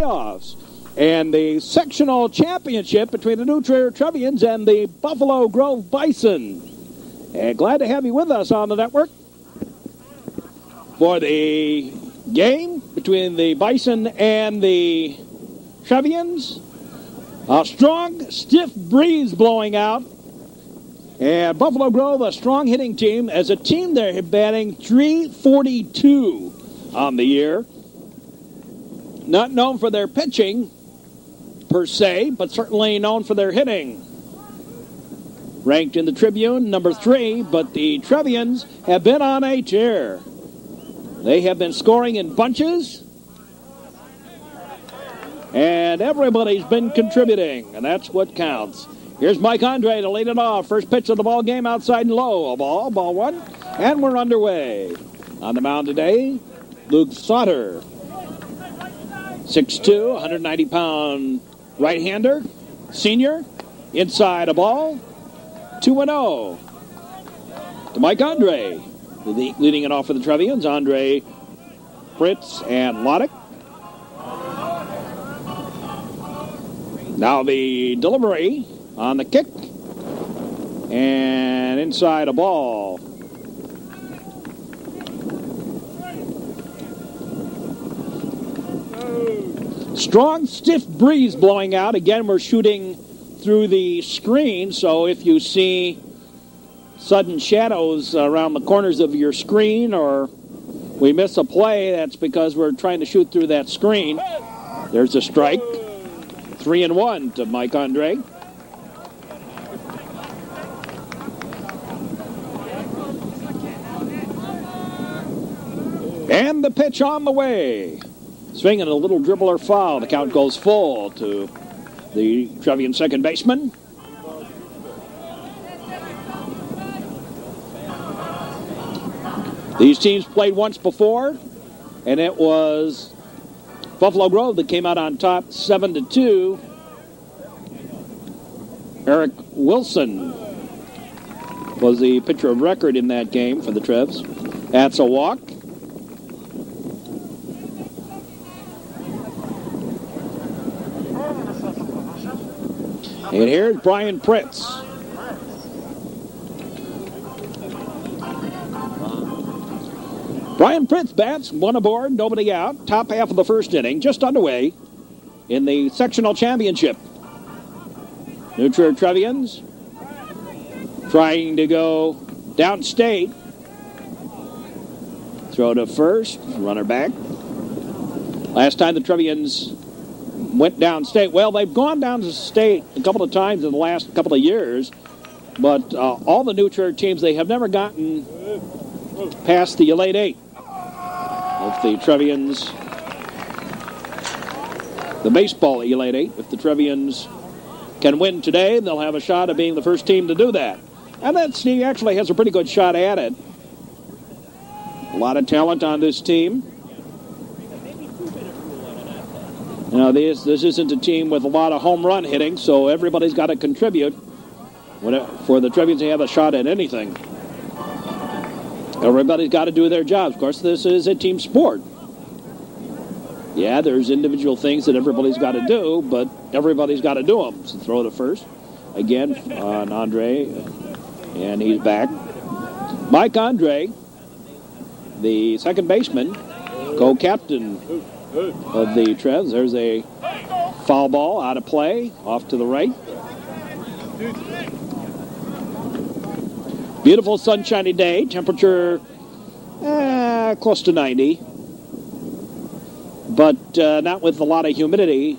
playoffs. And the sectional championship between the new Trier Trevians and the Buffalo Grove Bison. And glad to have you with us on the network for the game between the Bison and the Trevians. A strong, stiff breeze blowing out. And Buffalo Grove, a strong hitting team. As a team, they're batting .342 on the year. Not known for their pitching, per se, but certainly known for their hitting. Ranked in the Tribune, number 3, but the Trevians have been on a tear. They have been scoring in bunches, and everybody's been contributing, and that's what counts. Here's Mike Andre to lead it off. First pitch of the ball game, outside and low. A ball one, and we're underway. On the mound today, Luke Sauter. 6'2", 190-pound right-hander, senior, inside a ball, 2-0 to Mike Andre. Leading it off for the Trevians, Andre, Fritz, and Loddick. Now the delivery on the kick, and inside a ball. Strong, stiff breeze blowing out. Again, we're shooting through the screen, so if you see sudden shadows around the corners of your screen or we miss a play, that's because we're trying to shoot through that screen. There's a strike. 3-1 to Mike Andre. And the pitch on the way. Swinging a little dribbler foul. The count goes full to the Trevian second baseman. These teams played once before, and it was Buffalo Grove that came out on top 7-2. Eric Wilson was the pitcher of record in that game for the Trevs. That's a walk. And here's Brian Pritz. Brian Pritz bats, one aboard, nobody out. Top half of the first inning, just underway in the sectional championship. New Trier Trevians trying to go downstate. Throw to first, runner back. Last time the Trevians went downstate. Well, they've gone down to state a couple of times in the last couple of years, but all the New Trier teams, they have never gotten past the Elite Eight. If the Trevians, the baseball Elite Eight, if the Trevians can win today, they'll have a shot at being the first team to do that. And that team actually has a pretty good shot at it. A lot of talent on this team. You know, this isn't a team with a lot of home run hitting, so everybody's got to contribute for the Trevians to have a shot at anything. Everybody's got to do their jobs. Of course, this is a team sport. Yeah, there's individual things that everybody's got to do, but everybody's got to do them. So throw to first. Again on Andre, and he's back. Mike Andre, the second baseman, co-captain of the Trevs. There's a foul ball out of play, off to the right. Beautiful sunshiny day, temperature close to 90, but not with a lot of humidity,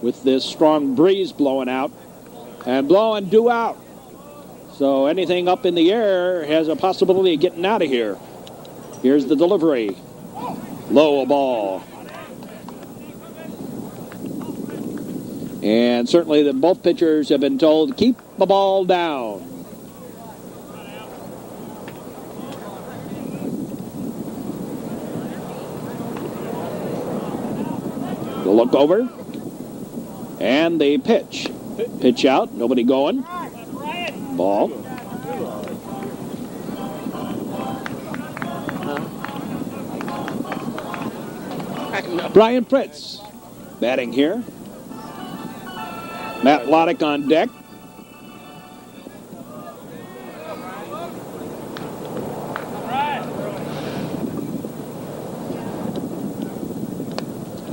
with this strong breeze blowing out and blowing due out. So anything up in the air has a possibility of getting out of here. Here's the delivery. Low a ball. And certainly both pitchers have been told to keep the ball down. The look over. And the pitch. Pitch out. Nobody going. Ball. Brian Pritz batting here. Matt Loddick on deck.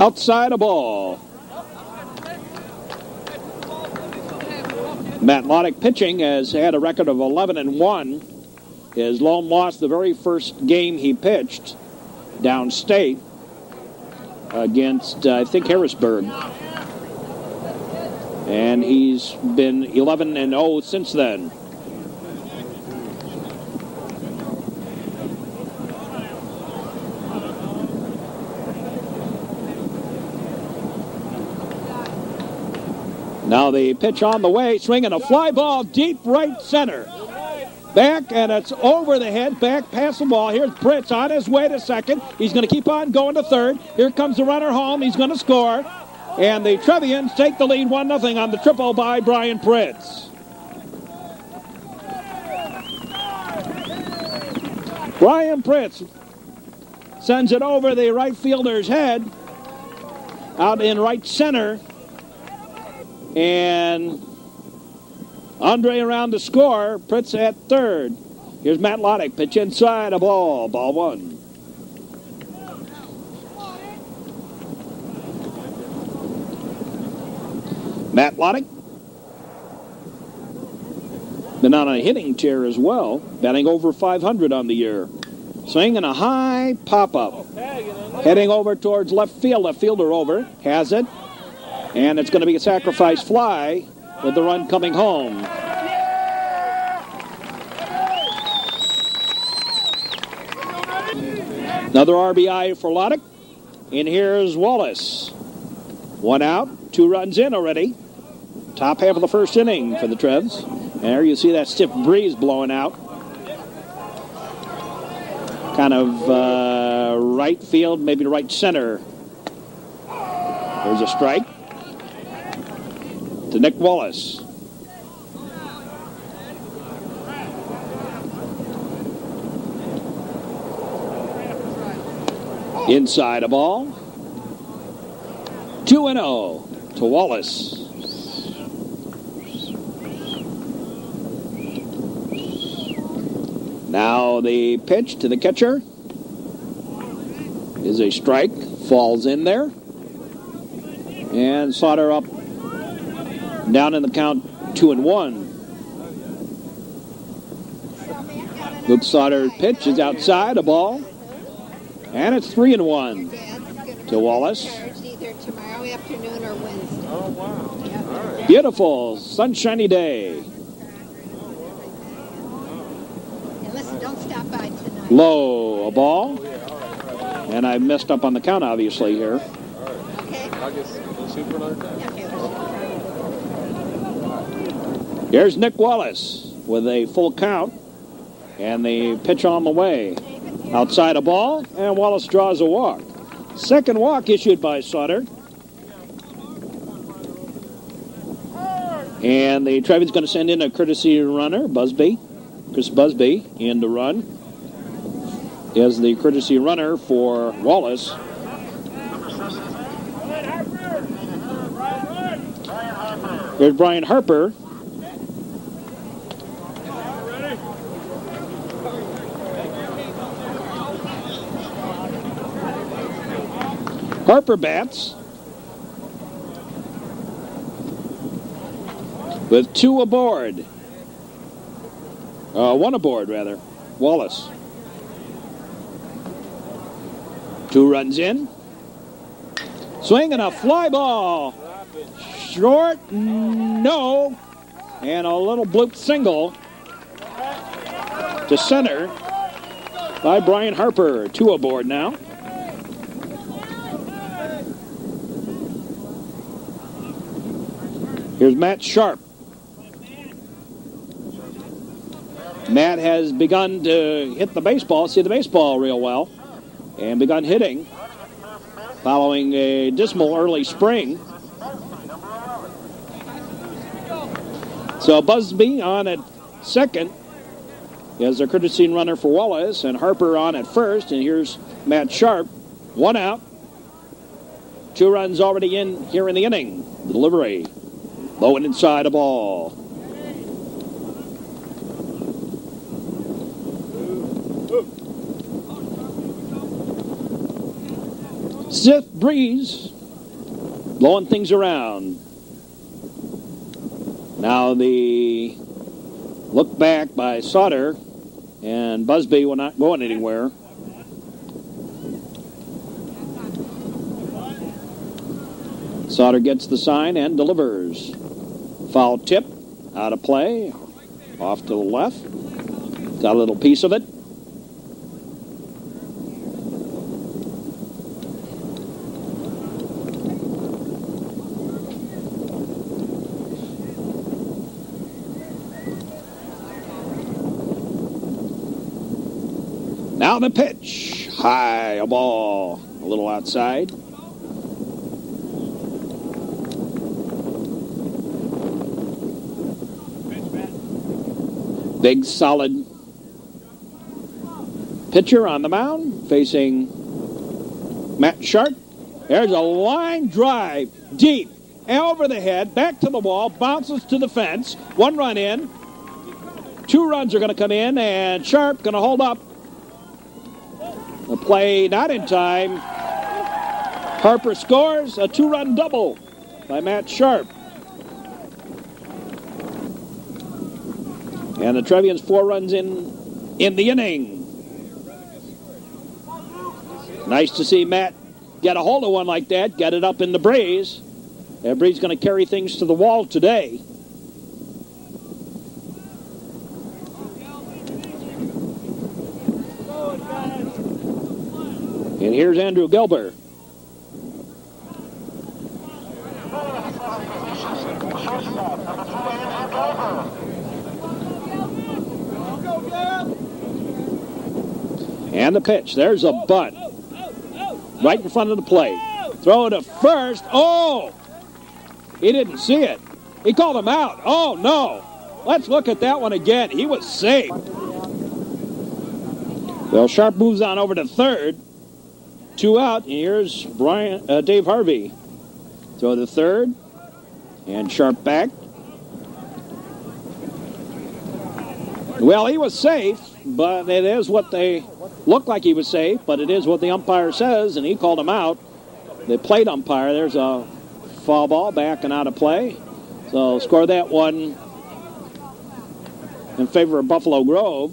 Outside a ball. Matt Loddick pitching has had a record of 11-1. His lone loss the very first game he pitched downstate against, I think, Harrisburg. And he's been 11-0 since then. Now the pitch on the way, swinging a fly ball deep right center. Back, and it's over the head, back past the ball. Here's Pritz on his way to second. He's going to keep on going to third. Here comes the runner home. He's going to score. And the Trevians take the lead 1-0 on the triple by Brian Pritz. Brian Pritz sends it over the right fielder's head, out in right center. And Andre around to score. Pritz at third. Here's Matt Loddick. Pitch inside, a ball. Ball one. Matt Loddick. Been on a hitting tear as well. Batting over 500 on the year. Swinging a high pop-up. Heading over towards left field. Left fielder over. Has it. And it's going to be a sacrifice fly with the run coming home. Another RBI for Loddick. And here's Wallace. One out, 2 runs in already. Top half of the first inning for the Trevs. And there you see that stiff breeze blowing out. Kind of right field, maybe right center. There's a strike to Nick Wallace. Inside a ball. 2-0 to Wallace. Now the pitch to the catcher is a strike. Falls in there. And Sauter up. Down in the count, 2-1. Luke Sauter's pitch is outside, a ball. And it's 3-1 to Wallace. Either tomorrow afternoon or Wednesday. Oh, wow. Yep. All right. Beautiful, sunshiny day. And listen, don't stop by tonight. Low, a ball. And I messed up on the count, obviously, here. All right. Okay? I guess we'll shoot for another time. Okay. Here's Nick Wallace with a full count. And the pitch on the way. Outside a ball, and Wallace draws a walk. Second walk issued by Sauter. And the Trevians going to send in a courtesy runner, Busby. Chris Busby in to run. Is the courtesy runner for Wallace. Here's Brian Harper. Harper bats with 2 aboard. 1 aboard, rather. Wallace. 2 runs in. Swing and a fly ball. Short, no. And a little bloop single to center by Brian Harper. 2 aboard now. Here's Matt Sharp. Matt has begun to hit the baseball, see the baseball real well, and begun hitting following a dismal early spring. So Busby on at second as a courtesy runner for Wallace, and Harper on at first, and here's Matt Sharp. 1 out, 2 runs already in here in the inning. The delivery. Low and inside a ball. Stiff breeze. Blowing things around. Now the look back by Sauter, and Busby will not going anywhere. Sauter gets the sign and delivers. Foul tip, out of play, off to the left. Got a little piece of it. Now the pitch. High, a ball. A little outside. Big, solid pitcher on the mound facing Matt Sharp. There's a line drive deep and over the head, back to the wall, bounces to the fence. 1 run in. 2 runs are going to come in, and Sharp going to hold up. The play not in time. Harper scores a 2-run double by Matt Sharp. And the Trevians 4 runs in the inning. Nice to see Matt get a hold of one like that, get it up in the breeze. That breeze going to carry things to the wall today. And here's Andrew Gelber. And the pitch. There's a bunt. Right in front of the plate. Throw to first. Oh! He didn't see it. He called him out. Oh, no. Let's look at that one again. He was safe. Well, Sharp moves on over to third. 2 out. And here's Dave Harvey. Throw to third. And Sharp back. Well, he was safe, but it is what they look like he was safe, but it is what the umpire says, and he called him out. The plate umpire, there's a foul ball back and out of play. So score that one in favor of Buffalo Grove.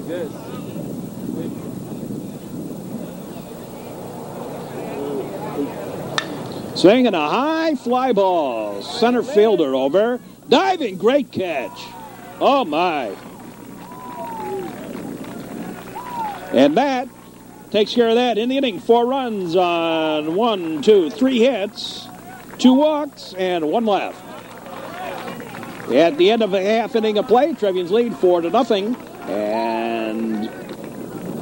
Good. Swinging a high fly ball. Center fielder over. Diving, great catch. Oh, my. And that takes care of that in the inning. 4 runs on 1, 2, 3 hits, 2 walks, and 1 left. At the end of a half inning of play, Trevians lead 4-0, and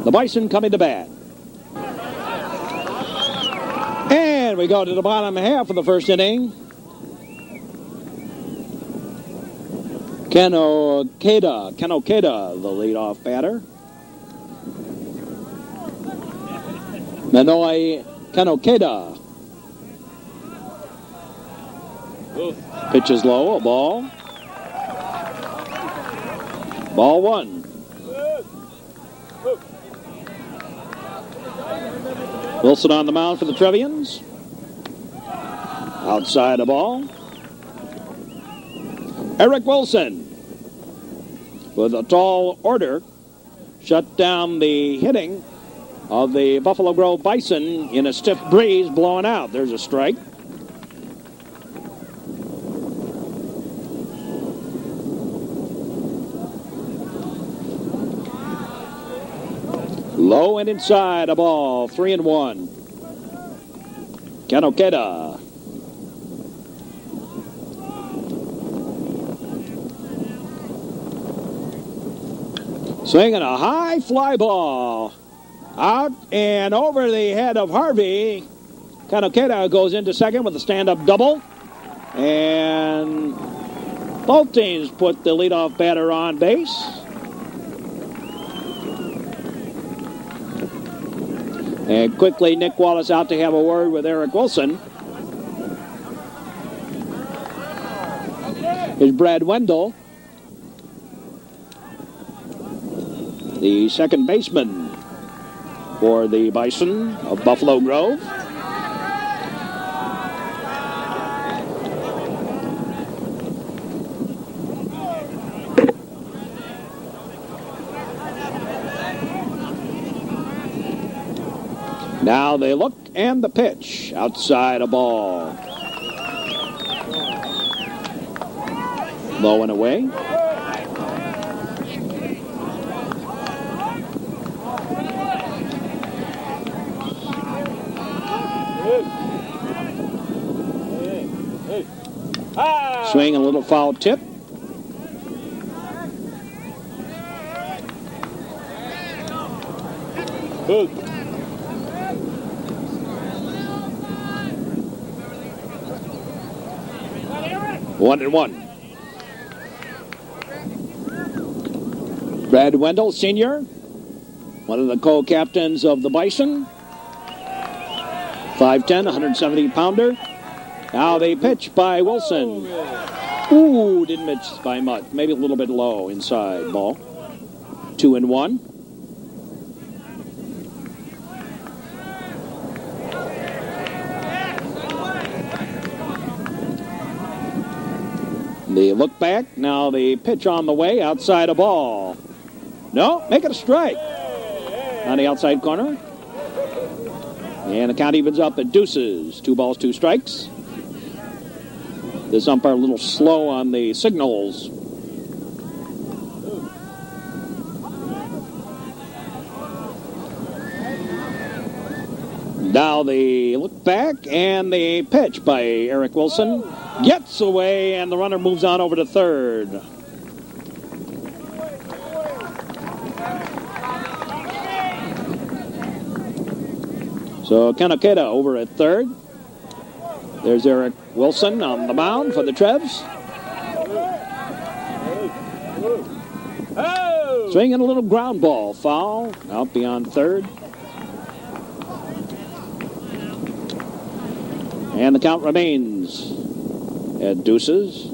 the Bison coming to bat. And we go to the bottom half of the first inning. Ken Okeda, the leadoff batter. Manoy Kanokeda. Pitches low, a ball. Ball 1. Wilson on the mound for the Trevians. Outside a ball. Eric Wilson with a tall order shut down the hitting of the Buffalo Grove Bison in a stiff breeze blowing out. There's a strike. Low and inside a ball. 3-1. Kanokeda. Swinging a high fly ball. Out and over the head of Harvey. Kanokeda goes into second with a stand-up double. And both teams put the leadoff batter on base. And quickly, Nick Wallace out to have a word with Eric Wilson. Here's Brad Wendell, the second baseman for the Bison of Buffalo Grove. Now they look, and the pitch outside a ball. Low and away. Swing, a little foul tip. Good. 1-1. Brad Wendell, senior, one of the co-captains of the Bison. 5'10", 170-pounder. Now they pitch by Wilson. Ooh, didn't miss by much. Maybe a little bit low inside ball. 2-1. The look back. Now the pitch on the way. Outside a ball. No, make it a strike. On the outside corner. And the count evens up at deuces. 2 balls, 2 strikes. This umpire a little slow on the signals. Now the look back and the pitch by Eric Wilson. Gets away, and the runner moves on over to third. So Kanokeda over at third. There's Eric Wilson on the mound for the Trevs. Swinging a little ground ball. Foul out beyond third. And the count remains at deuces.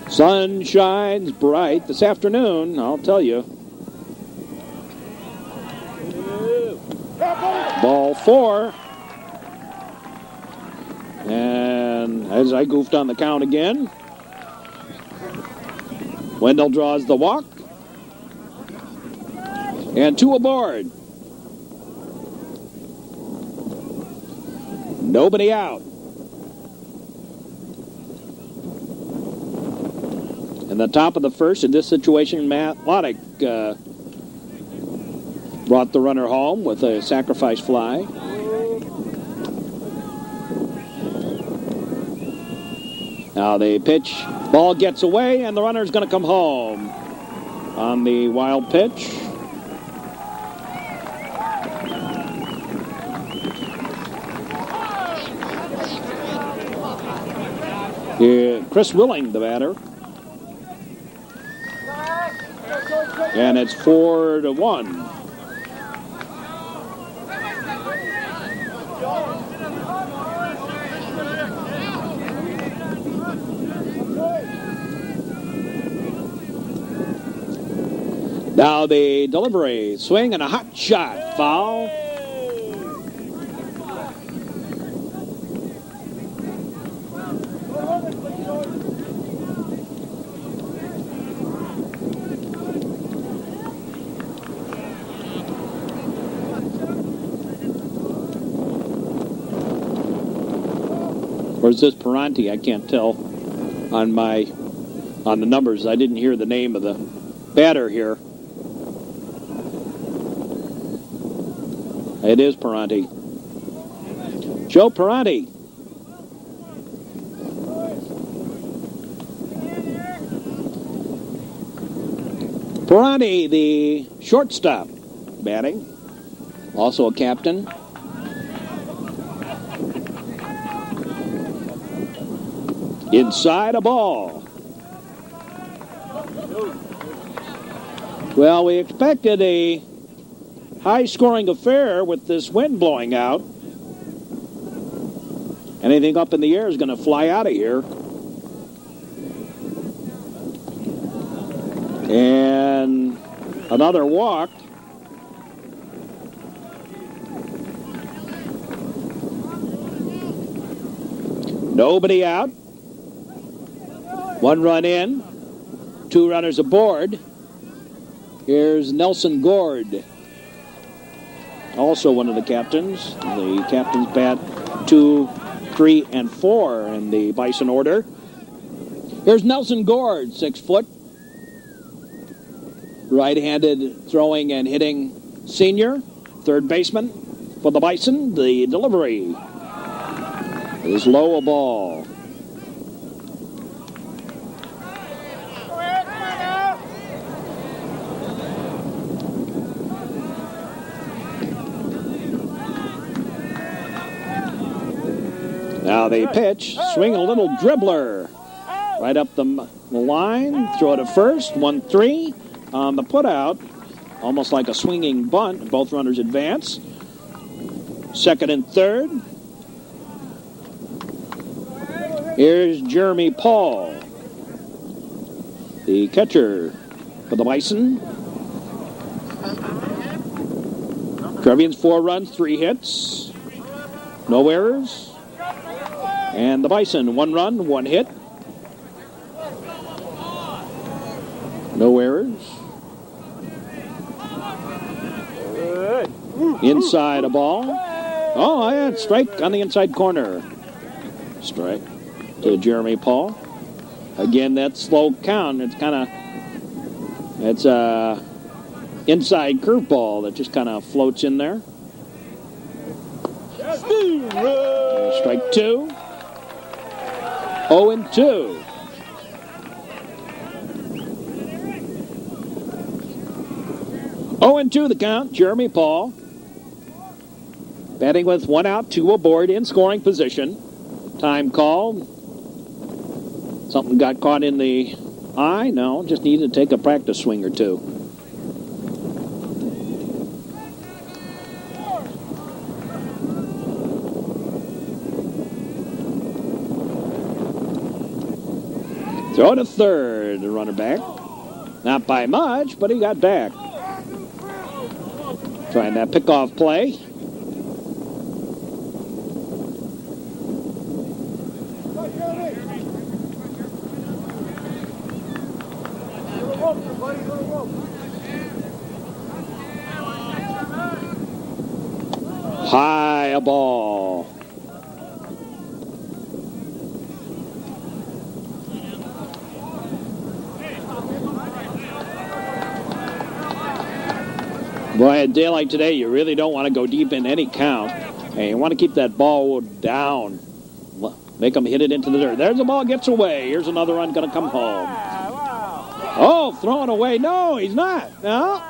Sun shines bright this afternoon, I'll tell you. Ball 4. And as I goofed on the count again, Wendell draws the walk. And 2 aboard. Nobody out. In the top of the first, in this situation, Matt Loddick brought the runner home with a sacrifice fly. Now they pitch. Ball gets away, and the runner's going to come home on the wild pitch. Chris Willing, the batter. And it's 4-1. Now the delivery, swing and a hot shot, foul. Or is this Parenti? I can't tell on the numbers. I didn't hear the name of the batter here. It is Parenti. Joe Parenti. Parenti, the shortstop, batting. Also a captain. Inside a ball. Well, we expected a high-scoring affair with this wind blowing out. Anything up in the air is going to fly out of here. And another walk. Nobody out. 1 run in. 2 runners aboard. Here's Nelson Gord, also one of the captains. The captains bat 2, 3, and 4 in the Bison order. Here's Nelson Gord, 6 foot. Right-handed throwing and hitting senior. Third baseman for the Bison. The delivery is low, a ball. Now they pitch, swing a little dribbler. Right up the line, throw it at first, 1-3. On the putout, almost like a swinging bunt, both runners advance. Second and third. Here's Jeremy Paul, the catcher for the Bison. Trevians 4 runs, 3 hits, no errors. And the Bison 1 run, 1 hit, no errors. Inside a ball. Oh, yeah, strike on the inside corner. Strike to Jeremy Paul. Again, that slow count. It's a inside curveball that just kind of floats in there. Strike 2. 0-2. Oh, and 2 the count. Jeremy Paul batting with 1 out, 2 aboard in scoring position. Time call. Something got caught in the eye? No, just needed to take a practice swing or 2. Throw to third, the runner back. Not by much, but he got back. Trying that pickoff play. High a ball. Boy, a day like today, you really don't want to go deep in any count. And you want to keep that ball down. Make them hit it into the dirt. There's the ball, gets away. Here's another run going to come home. Oh, throwing away. No, he's not. No.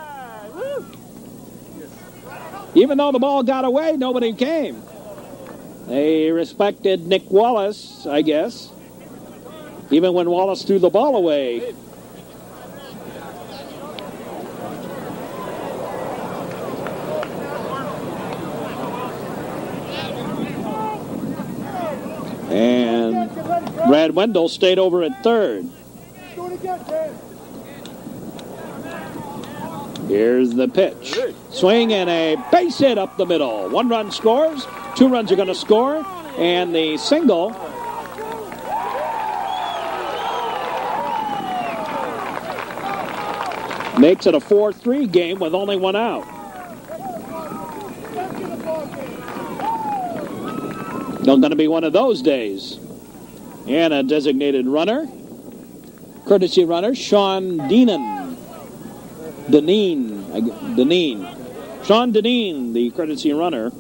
Even though the ball got away, nobody came. They respected Nick Wallace, I guess. Even when Wallace threw the ball away. And Brad Wendell stayed over at third. Here's the pitch. Swing and a base hit up the middle. 1 run scores. 2 runs are going to score. And the single makes it a 4-3 game with only 1 out. Not going to be one of those days. And a designated runner. Courtesy runner, Sean Deneen. Sean Deneen, the courtesy runner.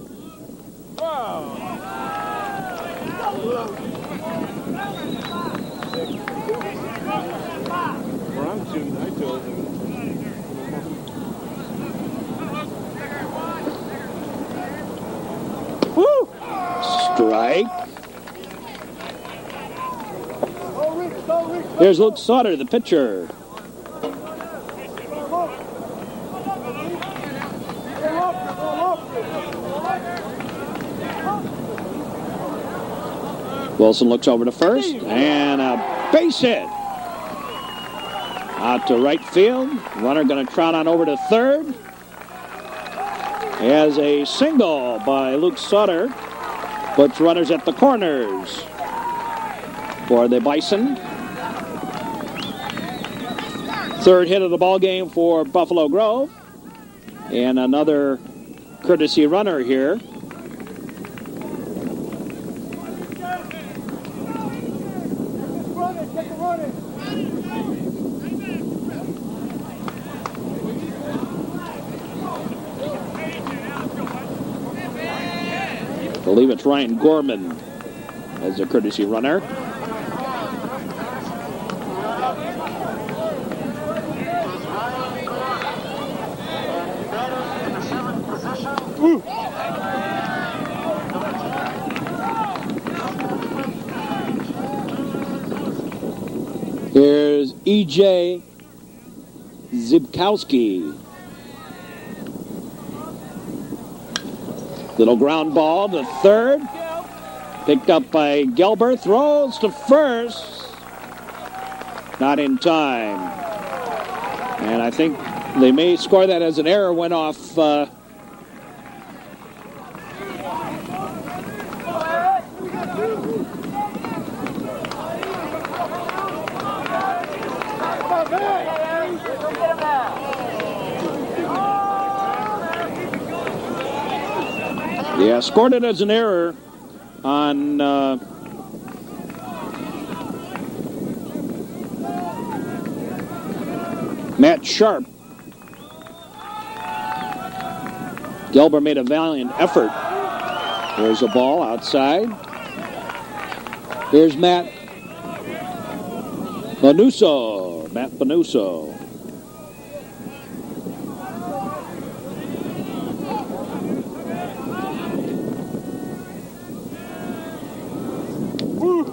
Woo! Strike. Here's Luke Sauter, the pitcher. Wilson looks over to first, and a base hit. Out to right field. Runner going to trot on over to third. As a single by Luke Sutter puts runners at the corners for the Bison. Third hit of the ball game for Buffalo Grove. And another courtesy runner here. I believe it's Ryan Gorman as a courtesy runner. Here's E.J. Zibkowski. Little ground ball to third. Picked up by Gelber. Throws to first. Not in time. And I think they may score that as an error. Went off yeah, scored it as an error on Matt Sharp. Gelber made a valiant effort. There's a ball outside. Here's Matt Benuso. Matt Benuso.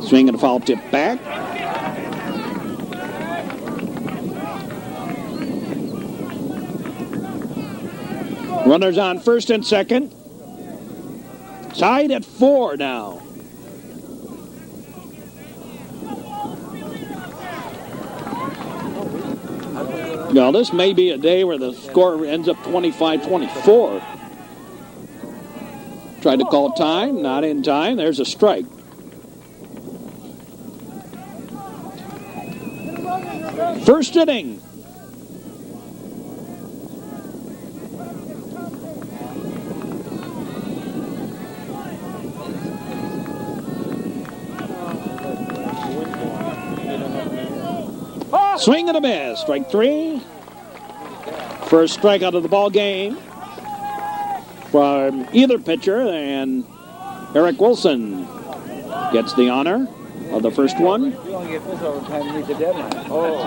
Swing and a foul tip back. Runners on first and second. Tied at 4 now. Well, this may be a day where the score ends up 25-24. Tried to call time, not in time. There's a strike. First inning. Swing and a miss. Strike 3. First strikeout of the ball game from either pitcher, and Eric Wilson gets the honor of the first one.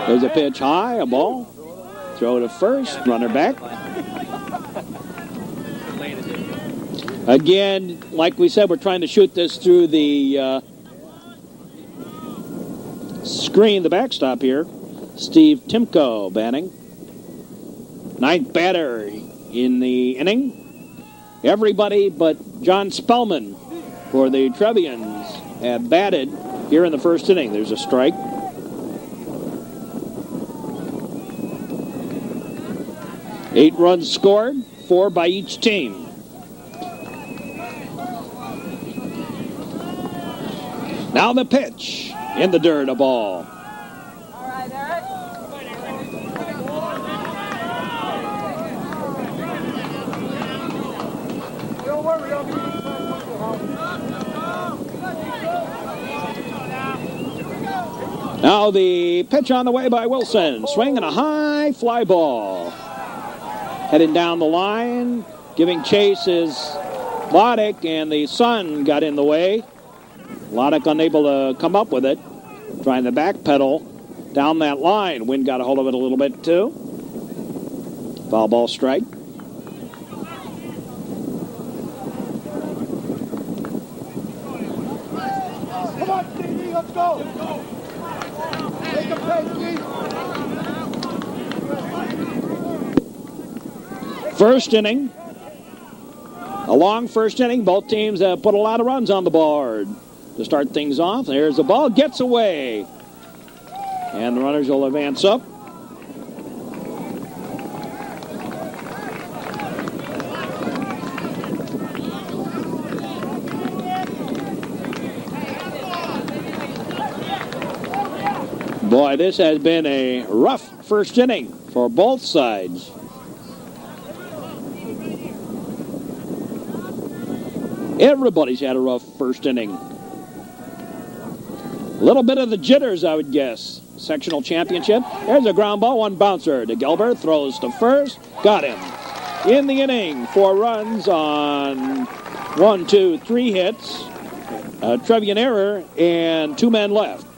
There's a pitch high, a ball. Throw to first, runner back. Again, like we said, we're trying to shoot this through the screen, the backstop here. Steve Timko batting. Ninth batter in the inning. Everybody but John Spellman for the Trevians have batted here in the first inning. There's a strike. Eight runs scored, 4 by each team. Now the pitch. In the dirt, a ball. Now the pitch on the way by Wilson. Swinging a high fly ball. Heading down the line. Giving chase is Loddick, and the sun got in the way. Loddick unable to come up with it. Trying to backpedal down that line. Wind got a hold of it a little bit too. Foul ball strike. Come on, Stevie, let's go. Take a pace, Steve. First inning. A long first inning. Both teams have put a lot of runs on the board. to start things off. There's the ball, gets away. And the runners will advance up. Boy, this has been a rough first inning for both sides. Everybody's had a rough first inning. A little bit of the jitters, I would guess. Sectional championship. There's a ground ball, one bouncer. DeGilbert throws to first. Got him. In the inning, 4 runs on 1, 2, 3 hits. A Trevian error and 2 men left.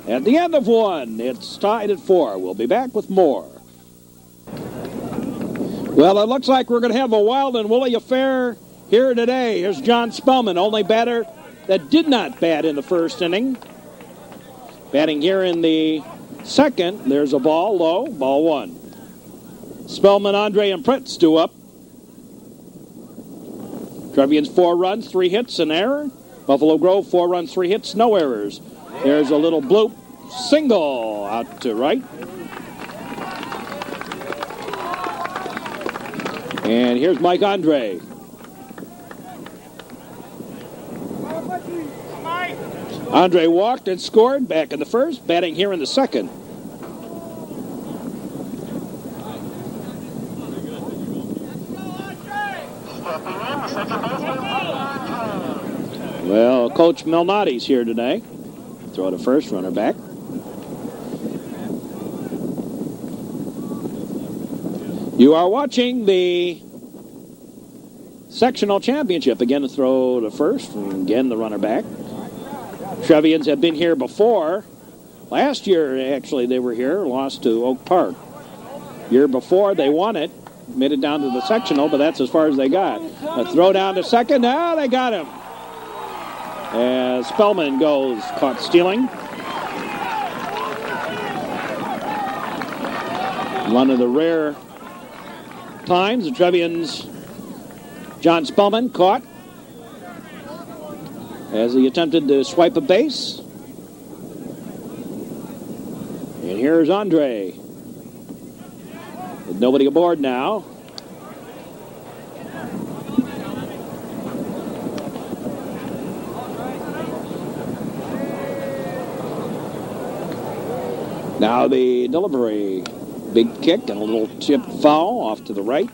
At the end of 1, it's tied at 4. We'll be back with more. Well, it looks like we're going to have a wild and woolly affair here today. Here's John Spellman, only batter that did not bat in the first inning. Batting here in the second, there's a ball low, ball 1. Spellman, Andre, and Pritz due up. Trevians 4 runs, 3 hits, an error. Buffalo Grove 4 runs, 3 hits, no errors. There's a little bloop, single out to right. And here's Mike Andre. Andre walked and scored back in the first, batting here in the second. Well, Coach Malnati's here today. Throw to first, runner back. You are watching the sectional championship. Again, the throw to first, and again the runner back. Trevians have been here before. Last year, actually, they were here, lost to Oak Park. Year before, they won it, made it down to the sectional, but that's as far as they got. A throw down to second, now they got him. As Spellman goes, caught stealing. One of the rare times the Trevians, John Spellman caught as he attempted to swipe a base. And here's Andre. With nobody aboard now. Now the delivery. Big kick and a little chip foul off to the right.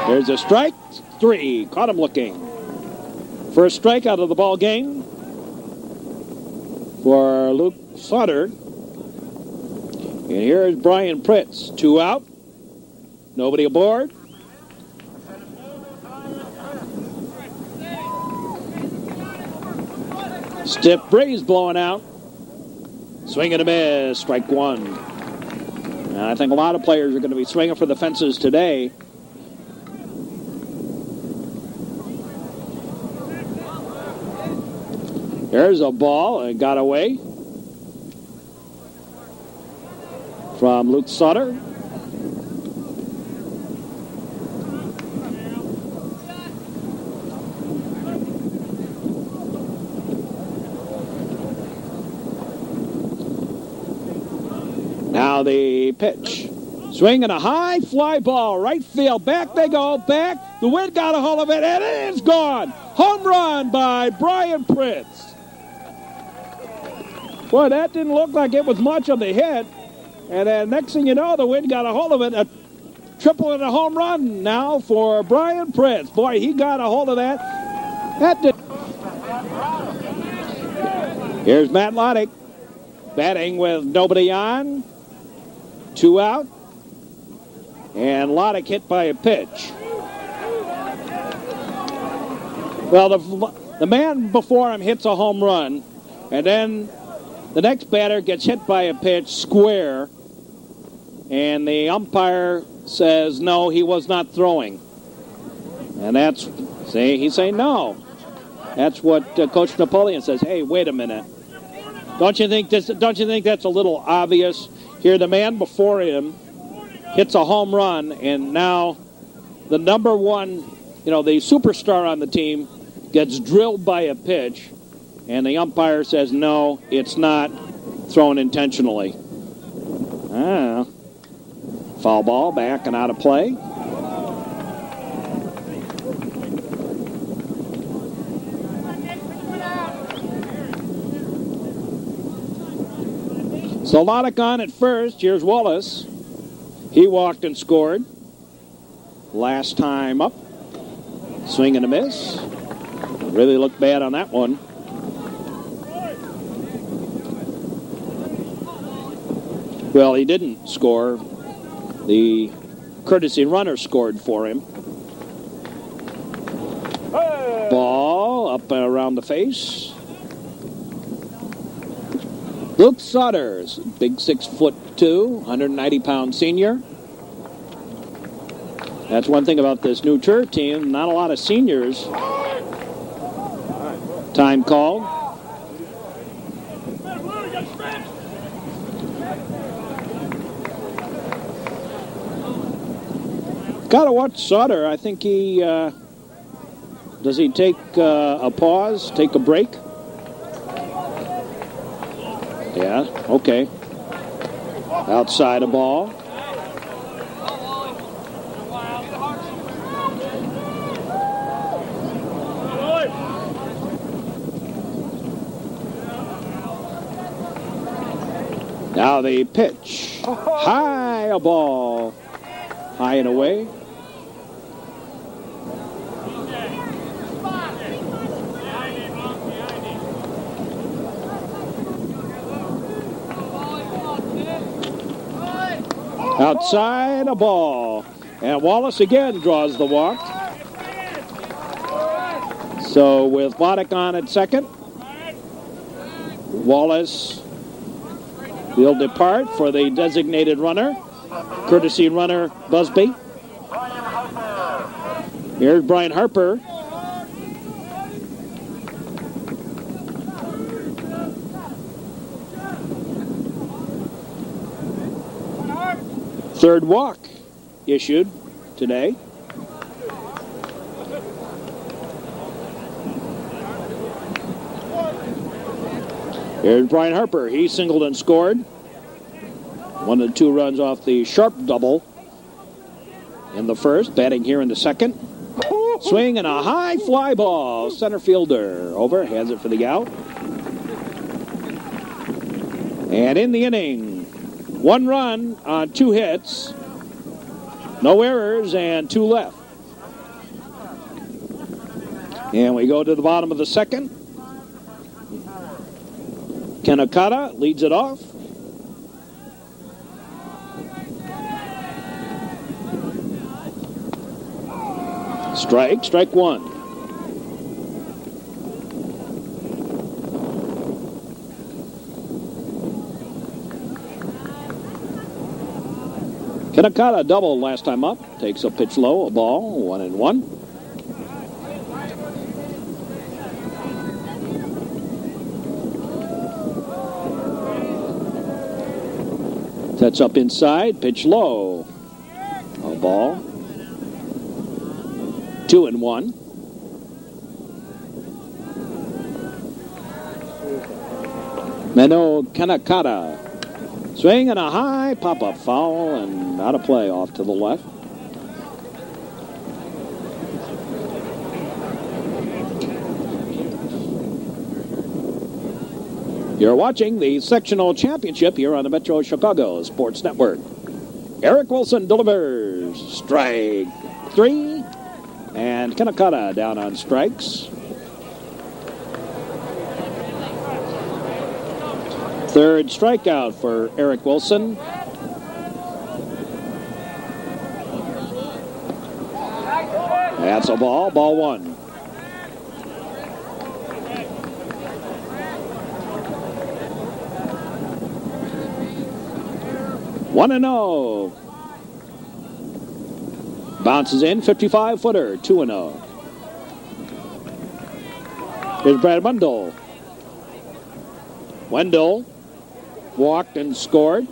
There's a strike. 3. Caught him looking. First strike out of the ball game for Luke Sutter. And here's Brian Pritz. 2 out. Nobody aboard. Stiff breeze blowing out. Swing and a miss. Strike 1. And I think a lot of players are going to be swinging for the fences today. There's a ball, and got away from Luke Sutter. Now the pitch. Swing and a high fly ball, right field. Back they go, back. The wind got a hold of it, and it is gone. Home run by Brian Pritz. Boy, that didn't look like it was much of the hit. And then next thing you know, the wind got a hold of it. A triple and a home run now for Brian Pritz. Boy, he got a hold of that. Here's Matt Loddick batting with nobody on. 2 out. And Loddick hit by a pitch. Well, the man before him hits a home run. And then the next batter gets hit by a pitch square, and the umpire says, no, he was not throwing. And he's saying no. That's what Coach Napoleon says. Hey, wait a minute. Don't you think that's a little obvious? Here, the man before him hits a home run, and now the number one, the superstar on the team gets drilled by a pitch, and the umpire says, no, it's not thrown intentionally. Foul ball, back and out of play. Zolotic on at first. Here's Wallace. He walked and scored. Last time up. Swing and a miss. Really looked bad on that one. Well, he didn't score. The courtesy runner scored for him. Ball up around the face. Luke Sodders, big 6'2", 190-pound senior. That's one thing about this new Trier team. Not a lot of seniors. Time called. Gotta watch Sauter. I think he does he take a pause, take a break? Yeah, okay. Outside a ball. Now the pitch. High a ball. High and away. Outside a ball. And Wallace again draws the walk. So with Vodek on at second, Wallace will depart for the designated runner, courtesy runner Busby. Here's Brian Harper. Third walk issued today. Here's Brian Harper. He singled and scored. 1 and 2 runs off the sharp double in the first. Batting here in the second. Swing and a high fly ball. Center fielder over. Has it for the out. And in the inning, 1 run on 2 hits. No errors and 2 left. And we go to the bottom of the second. Kanakata leads it off. Strike 1. Kanakata doubled last time up. Takes a pitch low, a ball, 1-1. Sets up inside, pitch low. A ball. 2-1. Meno Kanakata. Swing and a high pop-up foul and out of play off to the left. You're watching the sectional championship here on the Metro Chicago Sports Network. Eric Wilson delivers strike 3, and Kanakata down on strikes. Third strikeout for Eric Wilson. That's a ball, ball 1. One and 0. Bounces in, 55-footer, 2-0. Here's Brad Wendell. Wendell walked and scored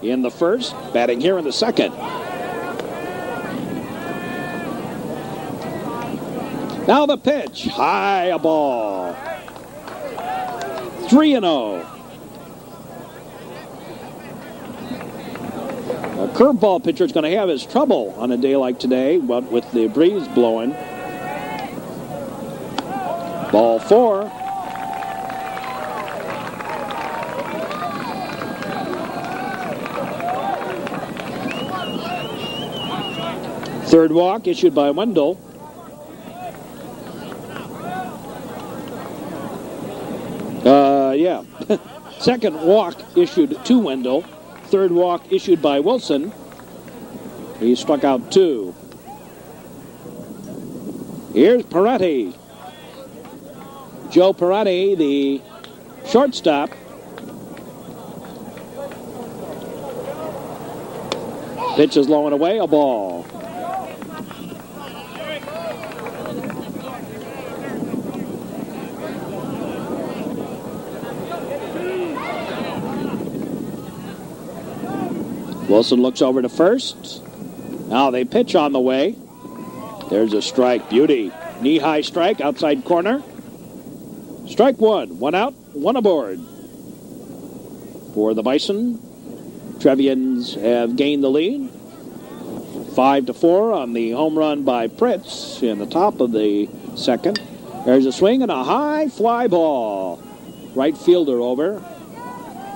in the first, batting here in the second. Now the pitch, high a ball. 3-0. A curveball pitcher is going to have his trouble on a day like today, but with the breeze blowing. Ball 4. Third walk issued by Wendell. Second walk issued to Wendell. Third walk issued by Wilson. He struck out 2. Here's Peretti. Joe Peretti, the shortstop. Pitch is low and away, a ball. Wilson looks over to first. Now they pitch on the way. There's a strike. Beauty. Knee-high strike, outside corner. Strike 1. 1 out, 1 aboard. For the Bison, Trevians have gained the lead. 5-4 on the home run by Pritz in the top of the second. There's a swing and a high fly ball. Right fielder over.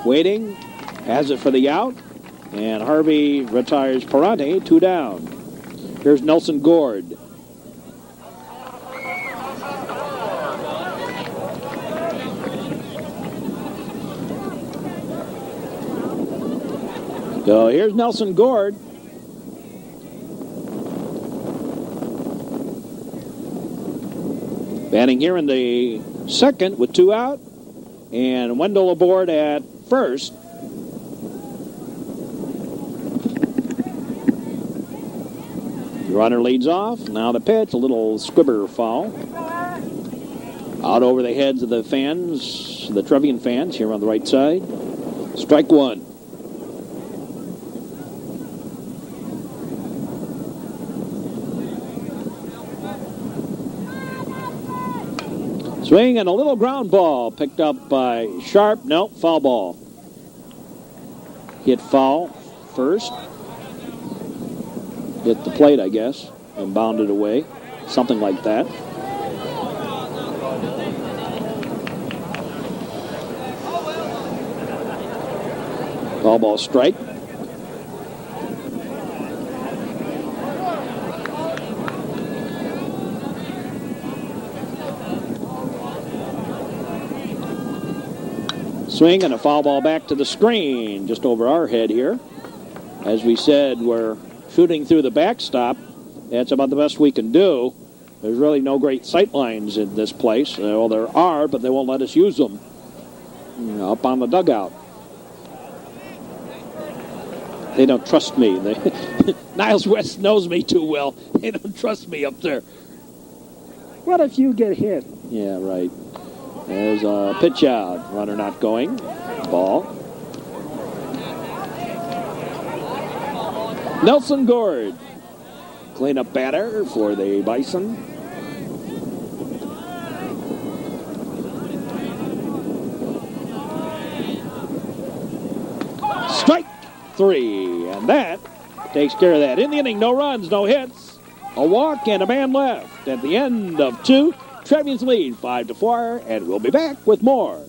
Waiting. Has it for the out. And Harvey retires Parante, 2 down. Here's Nelson Gord. So here's Nelson Gord. Batting here in the second with 2 out. And Wendell aboard at first. The runner leads off. Now the pitch, a little squibber foul. Out over the heads of the fans, the Trevian fans here on the right side. Strike 1. Swing and a little ground ball picked up by Sharp. No, foul ball. Hit foul first. Hit the plate, I guess, and bounded away. Something like that. Foul ball strike. Swing and a foul ball back to the screen, just over our head here. As we said, we're shooting through the backstop. That's about the best we can do. There's really no great sight lines in this place. Well, there are, but they won't let us use them. Up on the dugout. They don't trust me. Niles West knows me too well. They don't trust me up there. What if you get hit? Yeah, right. There's a pitch out. Runner not going. Ball. Nelson Gord, cleanup batter for the Bison. Strike 3, and that takes care of that. In the inning, no runs, no hits, a walk, and a man left. At the end of 2, Trevians lead 5-4, and we'll be back with more.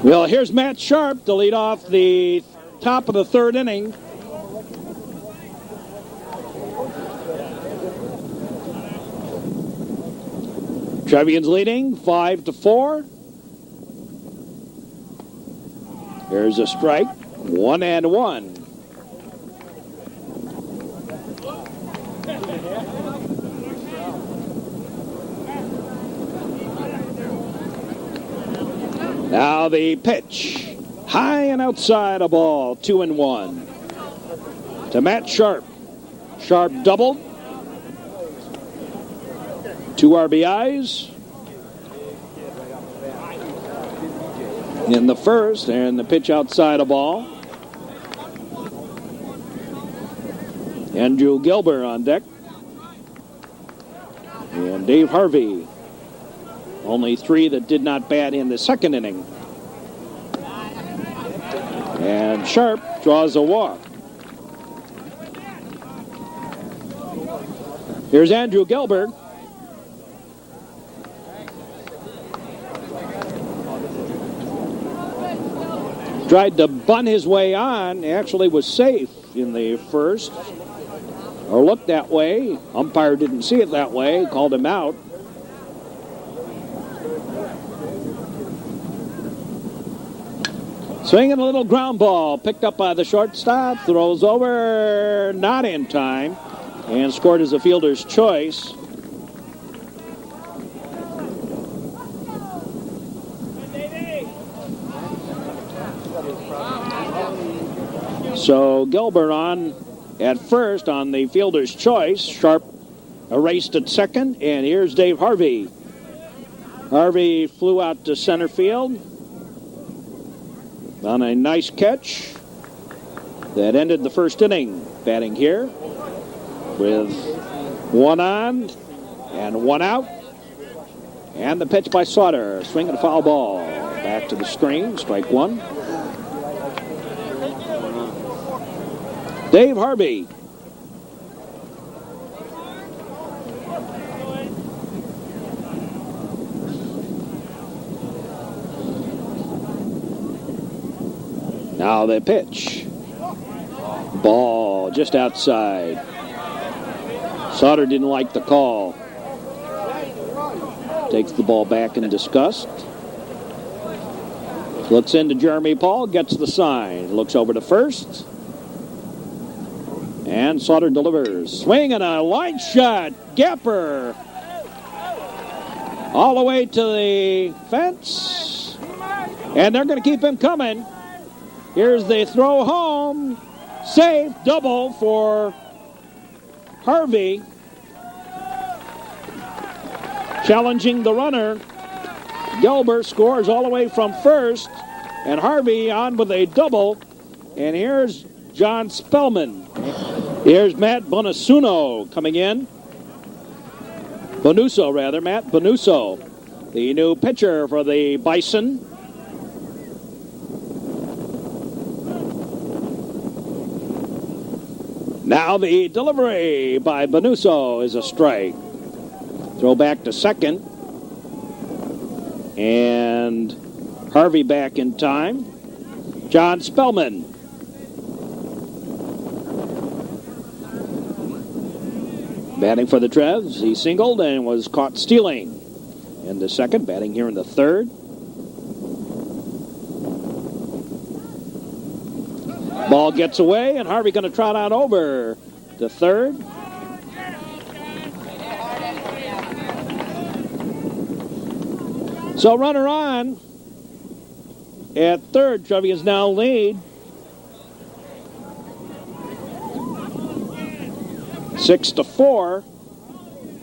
Well, here's Matt Sharp to lead off the top of the 3rd inning. Trevians leading 5-4. There's a strike. 1-1. Now the pitch. High and outside a ball. 2-1. To Matt Sharp. Sharp doubled. 2 RBIs in the first, and the pitch outside a ball. Andrew Gilbert on deck. And Dave Harvey. Only 3 that did not bat in the second inning. And Sharp draws a walk. Here's Andrew Gilbert. Tried to bunt his way on. Actually was safe in the first. Or looked that way. Umpire didn't see it that way. Called him out. Swinging a little ground ball. Picked up by the shortstop. Throws over. Not in time. And scored as a fielder's choice. So Gilbert on at first on the fielder's choice. Sharp erased at second. And here's Dave Harvey. Harvey flew out to center field on a nice catch that ended the first inning. Batting here with 1 on and 1 out. And the pitch by Sauter. Swinging a foul ball. Back to the screen. Strike 1. Dave Harvey. Now the pitch. Ball just outside. Sauter didn't like the call. Takes the ball back in disgust. Looks into Jeremy Paul, gets the sign. Looks over to first. And Sauter delivers. Swing and a line shot. Gapper. All the way to the fence. And they're going to keep him coming. Here's the throw home. Safe. Double for Harvey. Challenging the runner. Gilbert scores all the way from first. And Harvey on with a double. And here's John Spellman. Here's Matt Bonusuno coming in. Bonuso, rather. Matt Bonuso, the new pitcher for the Bison. Now the delivery by Bonuso is a strike. Throw back to second. And Harvey back in time. John Spellman. Batting for the Trevs. He singled and was caught stealing in the second. Batting here in the third. Ball gets away, and Harvey going to trot on over to third. So runner on at third. Trevians now lead 6-4.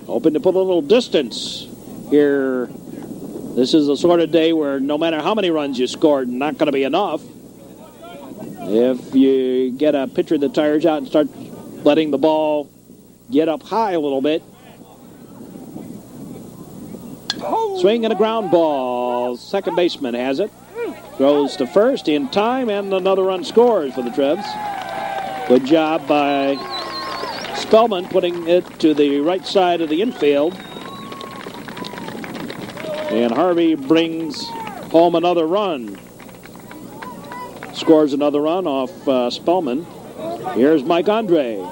Hoping to put a little distance here. This is the sort of day where no matter how many runs you scored, not going to be enough. If you get a pitcher that tires out and start letting the ball get up high a little bit. Swing and a ground ball. Second baseman has it. Throws to first in time, and another run scores for the Trevs. Good job by Spellman putting it to the right side of the infield. And Harvey brings home another run. Scores another run off Spellman. Here's Mike Andre.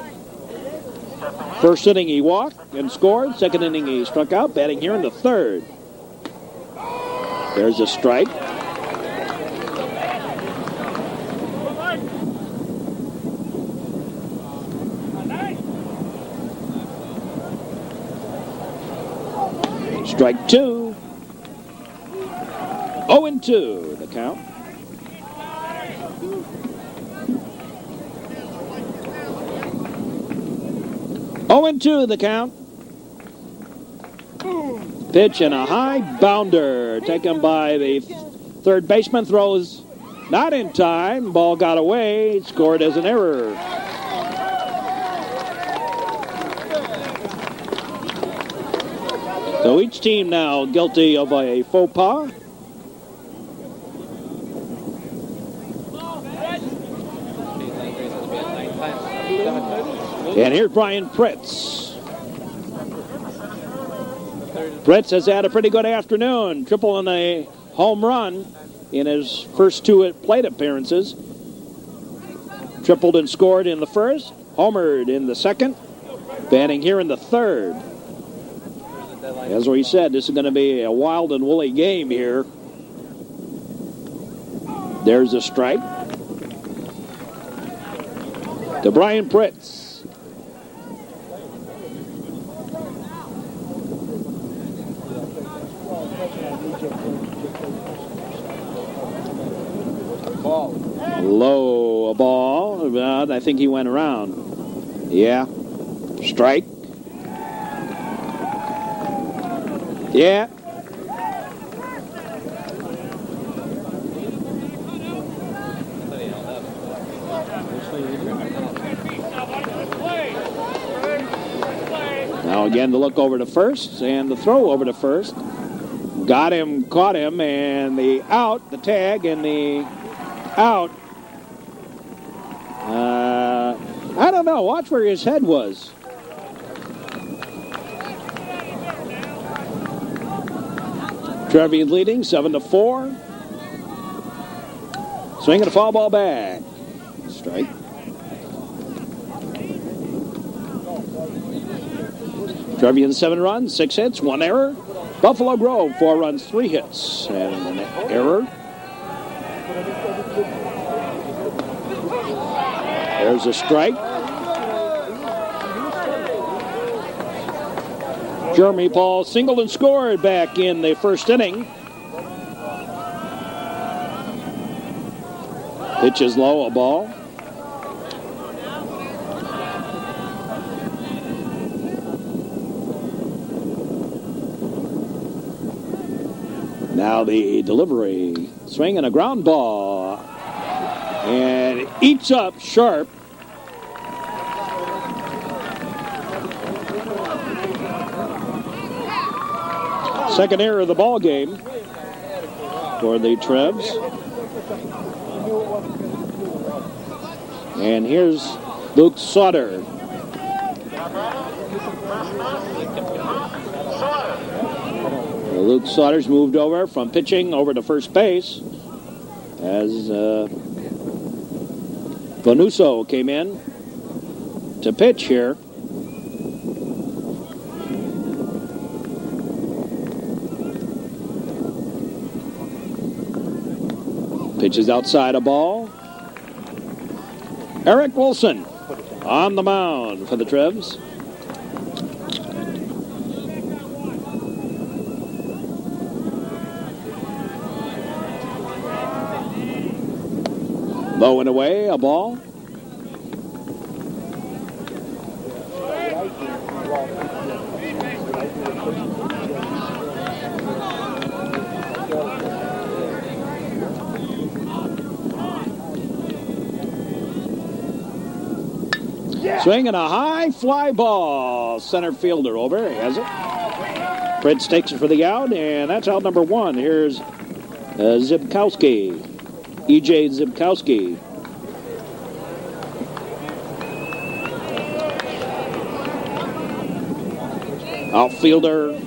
First inning he walked and scored. Second inning he struck out. Batting here in the third. There's a strike. Strike 2. 0-2 the count. 0-2 the count. Pitch and a high bounder taken by the third baseman. Throws not in time. Ball got away. Scored as an error. So each team now guilty of a faux pas. And here's Brian Pritz. Pritz has had a pretty good afternoon. Triple and a home run in his first two plate appearances. Tripled and scored in the first. Homered in the second. Batting here in the third. As we said, this is going to be a wild and woolly game here. There's a strike to Brian Pritz. Low a ball, but I think he went around. Yeah. Strike. Yeah. Now again the look over to first and the throw over to first. Got him, caught him, and the out, the tag, and the out. I don't know. Watch where his head was. Trevians leading 7-4. Swinging a foul ball back. Strike. Trevians 7 runs, 6 hits, 1 error. Buffalo Grove 4 runs, 3 hits, and an error. There's a strike. Jeremy Paul singled and scored back in the first inning. Pitch is low, a ball. Now the delivery. Swing and a ground ball. And eats up sharp. Second error of the ball game for the Trebs. And here's Luke Sauter. Luke Sauter's moved over from pitching over to first base as Bonuso came in to pitch here. Pitches outside a ball. Eric Wilson on the mound for the Trebs. Low and away, a ball. Swing and a high fly ball. Center fielder over. He has it. Pritz takes it for the out, and that's out number 1. Here's Zibkowski. E.J. Zibkowski. Outfielder.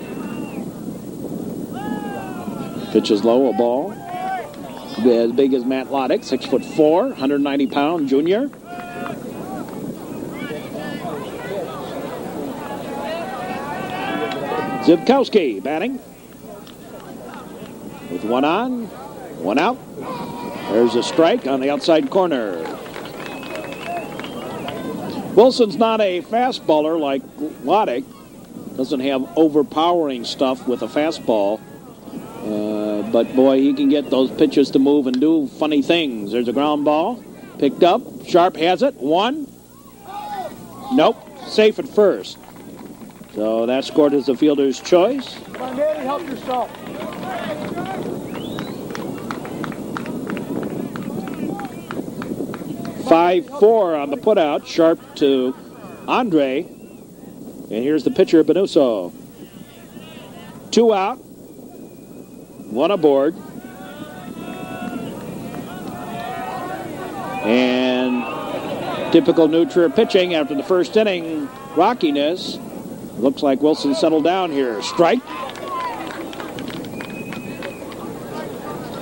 Pitches low, a ball. As big as Matt Loddick, 6'4", 190-pound junior. Zibkowski batting. With 1 on, 1 out. There's a strike on the outside corner. Wilson's not a fastballer like Loddick. Doesn't have overpowering stuff with a fastball. But, boy, he can get those pitches to move and do funny things. There's a ground ball. Picked up. Sharp has it. 1. Nope. safe at first. So that scored as the fielder's choice. Come on, Manny, help yourself. 5-4 on the putout. Sharp to Andre. And here's the pitcher, Benuso. 2 out. 1 aboard. And typical New Trier pitching after the first inning rockiness. Looks like Wilson settled down here. Strike.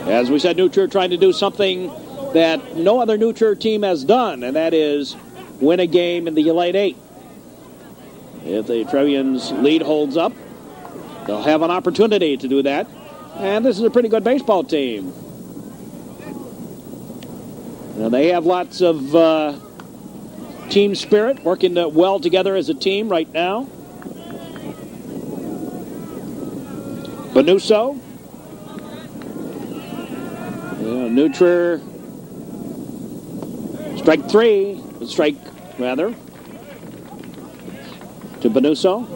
As we said, New Trier trying to do something that no other New Trier team has done, and that is win a game in the Elite Eight. If the Trevians lead holds up, they'll have an opportunity to do that. And this is a pretty good baseball team. Now, they have lots of team spirit, working well together as a team right now. Benuso. New Trier. Strike rather. To Benuso.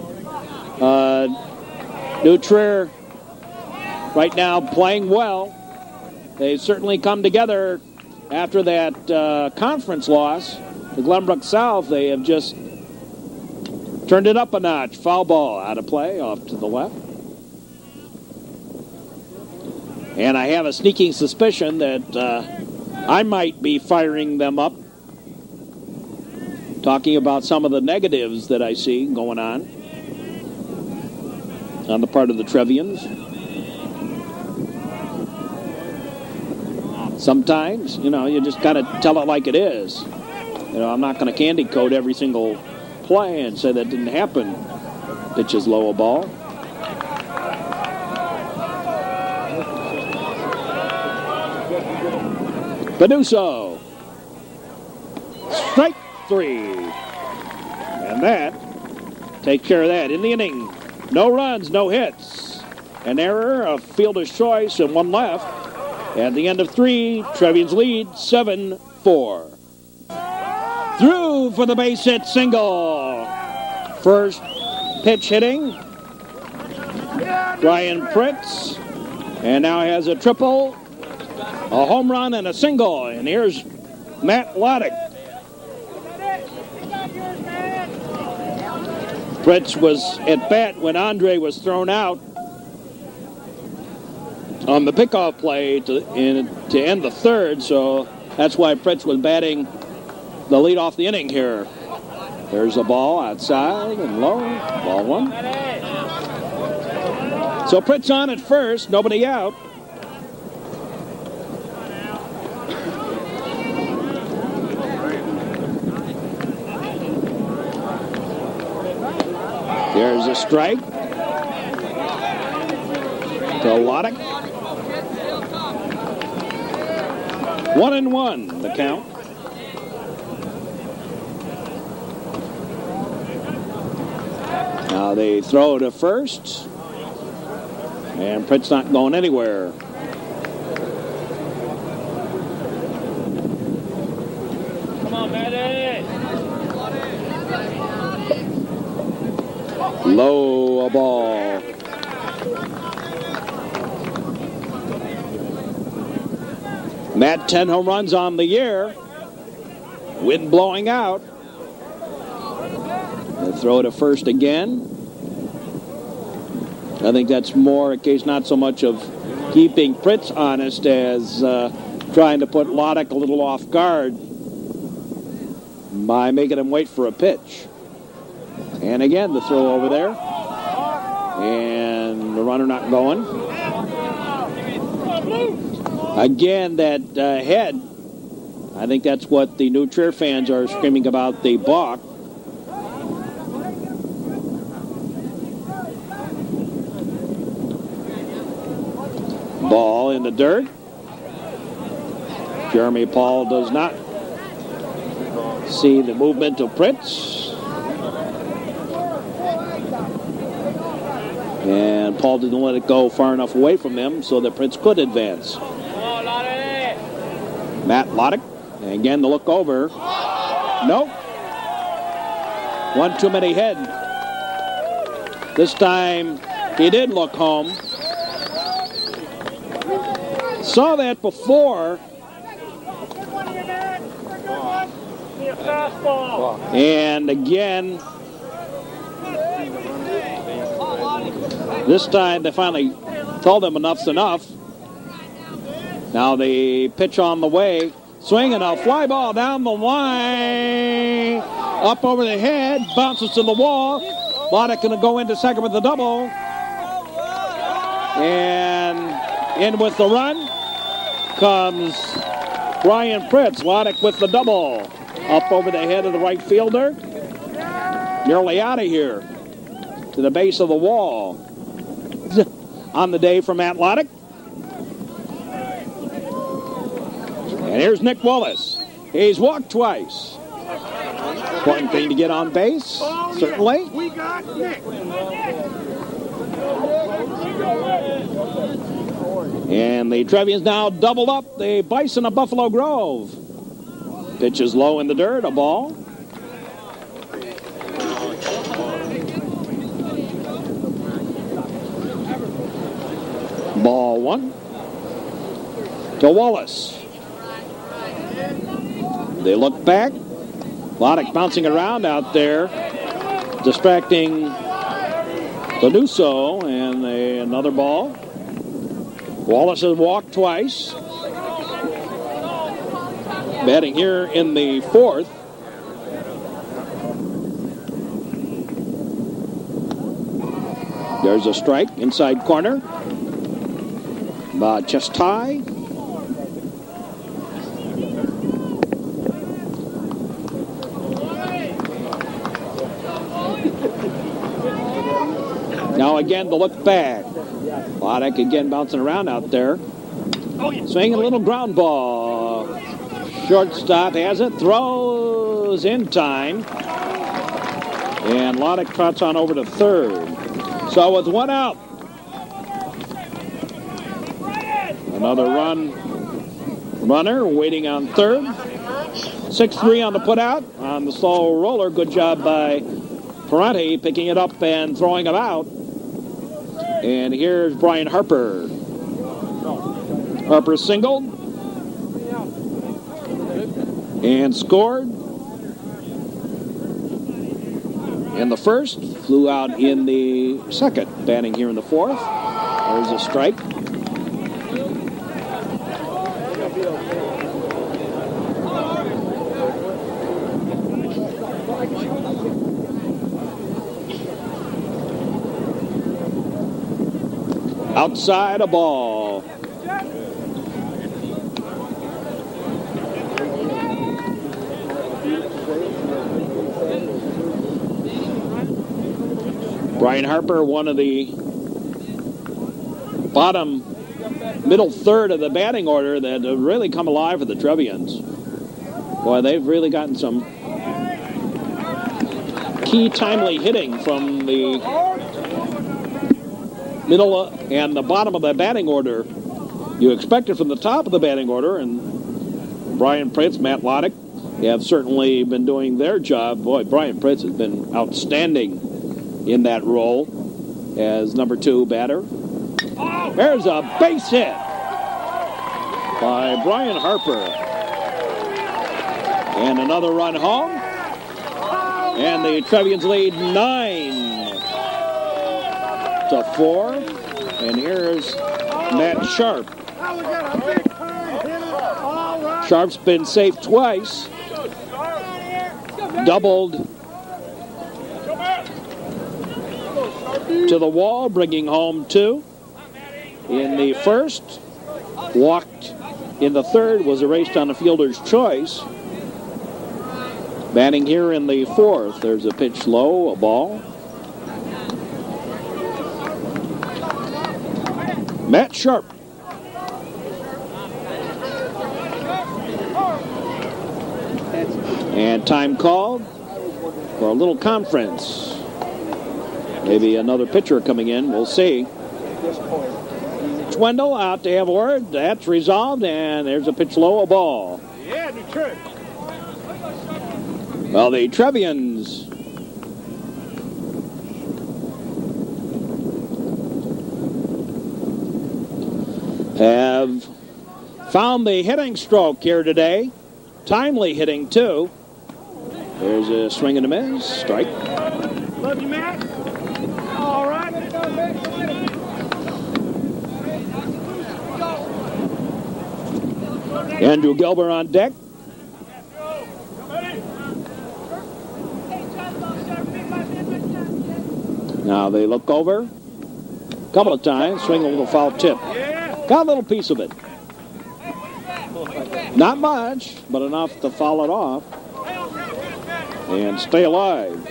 New Trier right now playing well. They've certainly come together after that conference loss to Glenbrook South. They have just turned it up a notch. Foul ball out of play off to the left. And I have a sneaking suspicion that I might be firing them up, talking about some of the negatives that I see going on the part of the Trevians. Sometimes, you just got to tell it like it is. I'm not going to candy coat every single play and say that didn't happen. Pitches low a ball. Benuso. Strike 3. And that takes care of that in the inning. No runs, no hits. An error, a fielder's choice, and 1 left. At the end of 3, Trevians lead 7-4. Through for the base hit single. First pitch hitting. Brian Pritz. And now has a triple, a home run, and a single. And here's Matt Loddick. Pritz was at bat when Andre was thrown out on the pickoff play to end the third, so that's why Pritz was batting the lead off the inning here. There's a ball outside and low. Ball 1. So Pritz on at first, nobody out. There's a strike to Loddick. 1-1, the count. Now they throw to first. And Pritz not going anywhere. Come on, Matty. Low a ball. Matt, 10 home runs on the year. Wind blowing out. They throw to first again. I think that's more a case not so much of keeping Pritz honest as trying to put Loddick a little off guard by making him wait for a pitch. And again, the throw over there. And the runner not going. Again, that head. I think that's what the New Trier fans are screaming about, the balk. Ball in the dirt. Jeremy Paul does not see the movement of Pritz. And Paul didn't let it go far enough away from him so that Pritz could advance. Matt Loddick. And again, the look over. Nope. One too many hit. This time he did look home. Saw that before. And again, this time they finally told him enough's enough. Now the pitch on the way. Swinging a fly ball down the line. Up over the head. Bounces to the wall. Loddick going to go into second with the double. And in with the run comes Brian Pritz. Loddick with the double. Up over the head of the right fielder. Nearly out of here. To the base of the wall. On the day for Matt Loddick. And here's Nick Wallace. He's walked twice. Important thing to get on base, certainly. We got Nick. And the Trevians now doubled up the Bison of Buffalo Grove. Pitch is low in the dirt, a ball. Ball one. To Wallace. They look back. Loddick bouncing around out there, distracting Lanuso, and another ball. Wallace has walked twice. Batting here in the fourth. There's a strike, inside corner. Chest high. Now again to look back. Loddick again bouncing around out there. Swinging a little ground ball. Shortstop has it. Throws in time. And Loddick trots on over to third. So with one out. Another runner waiting on third. 6-3 on the putout. On the slow roller. Good job by Parenti picking it up and throwing him out. And here's Brian Harper. Harper singled and scored in the first, flew out in the second, batting here in the fourth. There's a strike. Outside a ball. Brian Harper, one of the bottom middle third of the batting order that have really come alive for the Trevians. Boy, they've really gotten some key timely hitting from the middle and the bottom of the batting order. You expect it from the top of the batting order, and Brian Pritz, Matt Loddick have certainly been doing their job. Boy, Brian Pritz has been outstanding in that role as number two batter. There's a base hit by Brian Harper. And another run home. And the Trevians lead 9-4. And here's Matt Sharp. Sharp's been safe twice. Doubled to the wall, bringing home two. In the first, walked in the third, was erased on a fielder's choice. Batting here in the fourth, there's a pitch low, a ball. Matt Sharp. And time called for a little conference. Maybe another pitcher coming in, we'll see. Wendell out to have a word. That's resolved, and there's a pitch low, a ball. Yeah, new trick. Well, the Trevians have found the hitting stroke here today. Timely hitting, too. There's a swing and a miss. Strike. Love you, Matt. All right. Andrew Gilbert on deck. Now they look over a couple of times, swing a little foul tip. Got a little piece of it. Not much, but enough to foul it off and stay alive.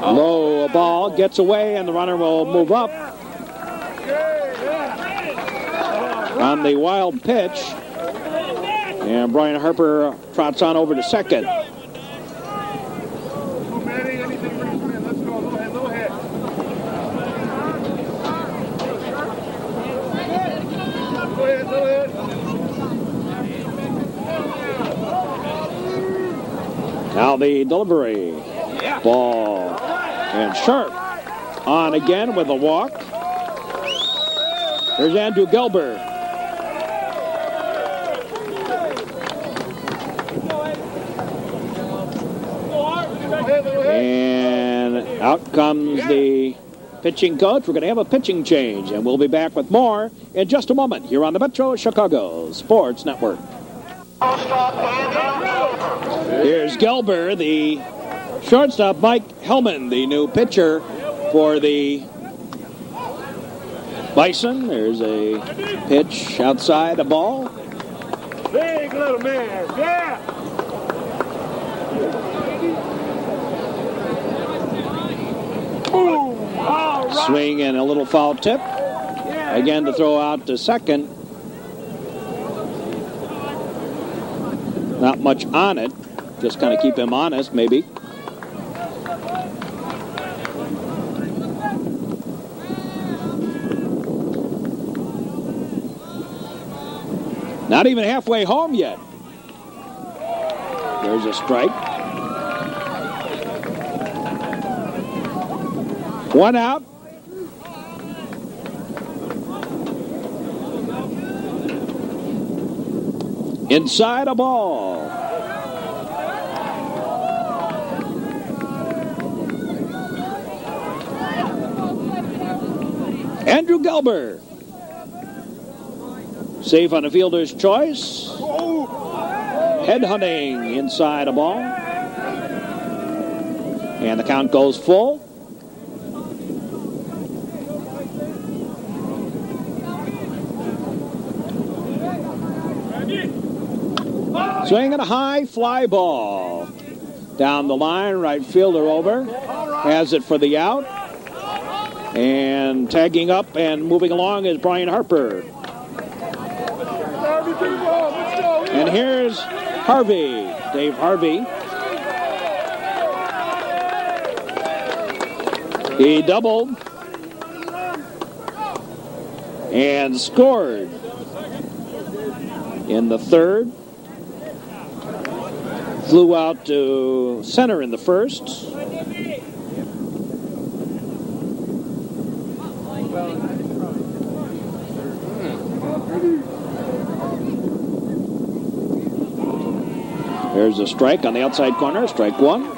Low ball gets away, and the runner will move up on the wild pitch. And Brian Harper trots on over to second. Now the delivery. Ball. And Sharp on again with a walk. There's Andrew Gelber. And out comes the pitching coach. We're going to have a pitching change, and we'll be back with more in just a moment here on the Metro Chicago Sports Network. Here's Gelber, the shortstop. Mike Hellman, the new pitcher for the Bison. There's a pitch outside, a ball. Big little man, yeah. Boom. All right. Swing and a little foul tip. Again to throw out to second. Not much on it. Just kind of keep him honest, maybe. Not even halfway home yet. There's a strike. One out. Inside a ball. Andrew Gelber. Safe on a fielder's choice. Headhunting inside a ball. And the count goes full. Swinging a high fly ball. Down the line, right fielder over. Has it for the out. And tagging up and moving along is Brian Harper. And here's Harvey, Dave Harvey. He doubled and scored in the third. Flew out to center in the first. There's a strike on the outside corner, strike one.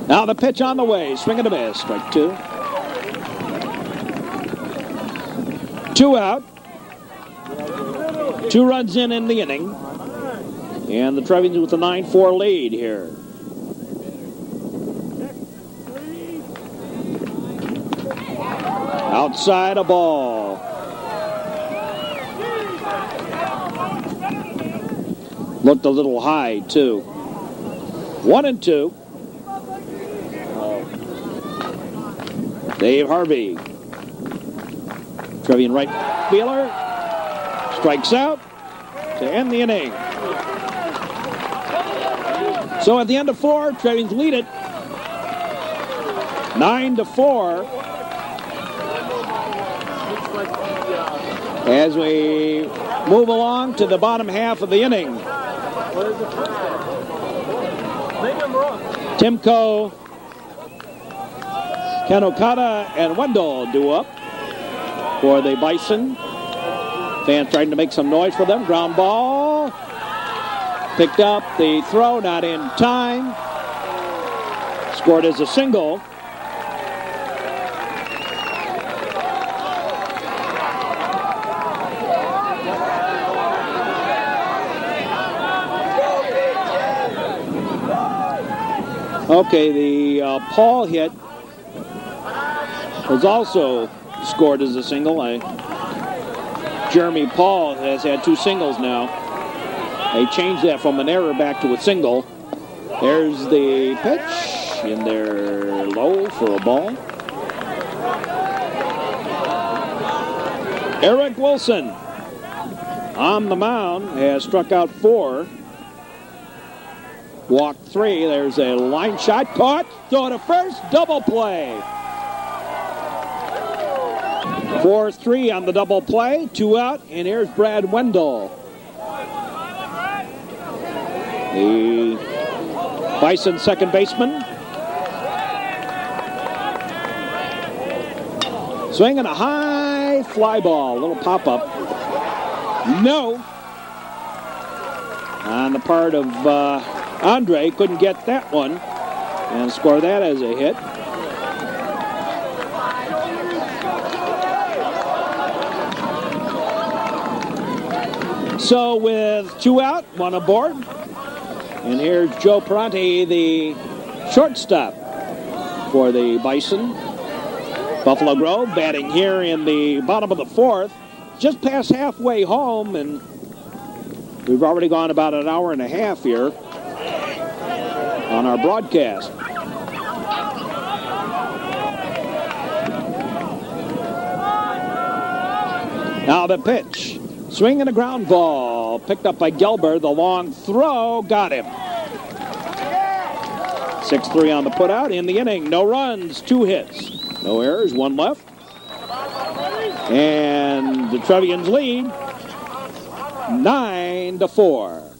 Now the pitch on the way, swing and a miss, strike two. Two out. 2 runs in the inning. And the Trevians with a 9-4 lead here. Outside a ball. Looked a little high, too. 1-2. Dave Harvey. Trevian right fielder. Strikes out to end the inning. So at the end of 4, Trevians lead it 9-4. As we move along to the bottom half of the inning. Timko, Kanokata, and Wendell due up for the Bison. Fans trying to make some noise for them. Ground ball. Picked up. The throw not in time. Scored as a single. Okay, the Paul hit was also scored as a single. Jeremy Paul has had 2 singles now. They changed that from an error back to a single. There's the pitch in there low for a ball. Eric Wilson on the mound has struck out 4. Walked 3. There's a line shot caught. Throw to first. Double play. 4-3 on the double play. 2 out. And here's Brad Wendell. The Bison second baseman. Swinging a high fly ball. A little pop-up. No. On the part of Andre, couldn't get that one and score that as a hit. So with 2 out, 1 aboard. And here's Joe Parenti, the shortstop for the Bison. Buffalo Grove batting here in the bottom of the 4th. Just past halfway home, and we've already gone about an hour and a half here on our broadcast. Now the pitch. Swinging a ground ball. Picked up by Gelber. The long throw. Got him. 6-3 on the putout. In the inning. No runs. 2 hits. No errors. 1 left. And the Trevians lead 9-4.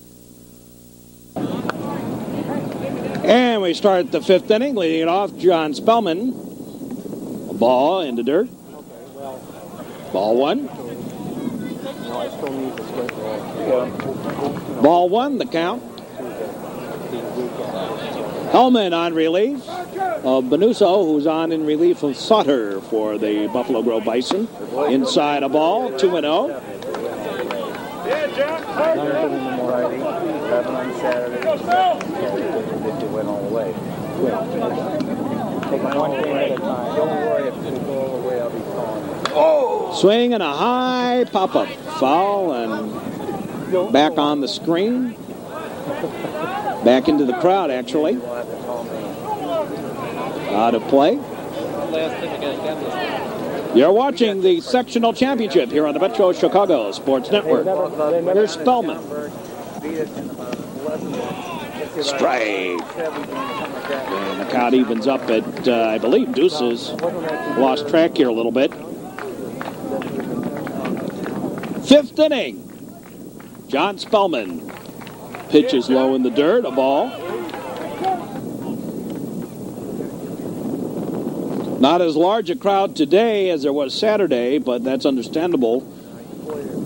And we start the 5th inning. Leading it off, John Spellman. A ball in the dirt. Ball 1. Ball 1, the count. Hellman on relief of Benuso, who's on in relief of Sutter for the Buffalo Grove Bison. Inside a ball, 2-0. Swing and a high pop-up. Foul and back on the screen. Back into the crowd, actually. Out of play. You're watching the sectional championship here on the Metro Chicago Sports Network. Here's Spellman. Strike. And the count evens up at, I believe, deuces. Lost track here a little bit. 5th inning. John Spellman. Pitch is low in the dirt. A ball. Not as large a crowd today as there was Saturday, but that's understandable,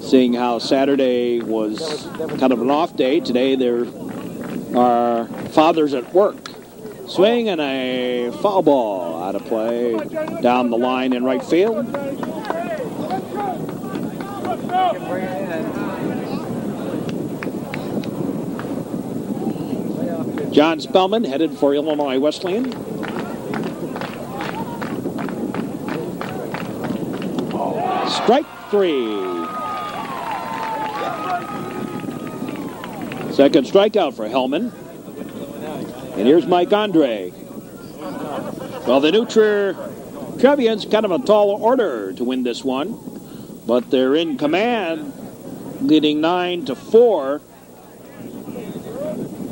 seeing how Saturday was kind of an off day. Today there are fathers at work. Swing and a foul ball out of play down the line in right field. John Spellman headed for Illinois Wesleyan. Strike 3. Second strikeout for Hellman. And here's Mike Andre. Well, the new Trier Trevians, kind of a tall order to win this one, but they're in command, leading 9-4.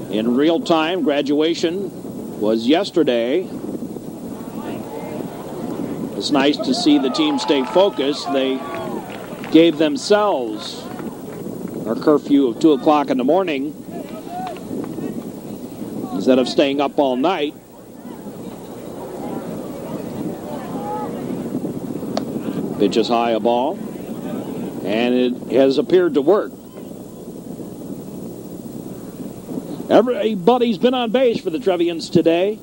in real time. Graduation was yesterday. It's nice to see the team stay focused. They gave themselves a curfew of 2 o'clock in the morning instead of staying up all night. Pitch is high, a ball, and it has appeared to work. Everybody's been on base for the Trevians today.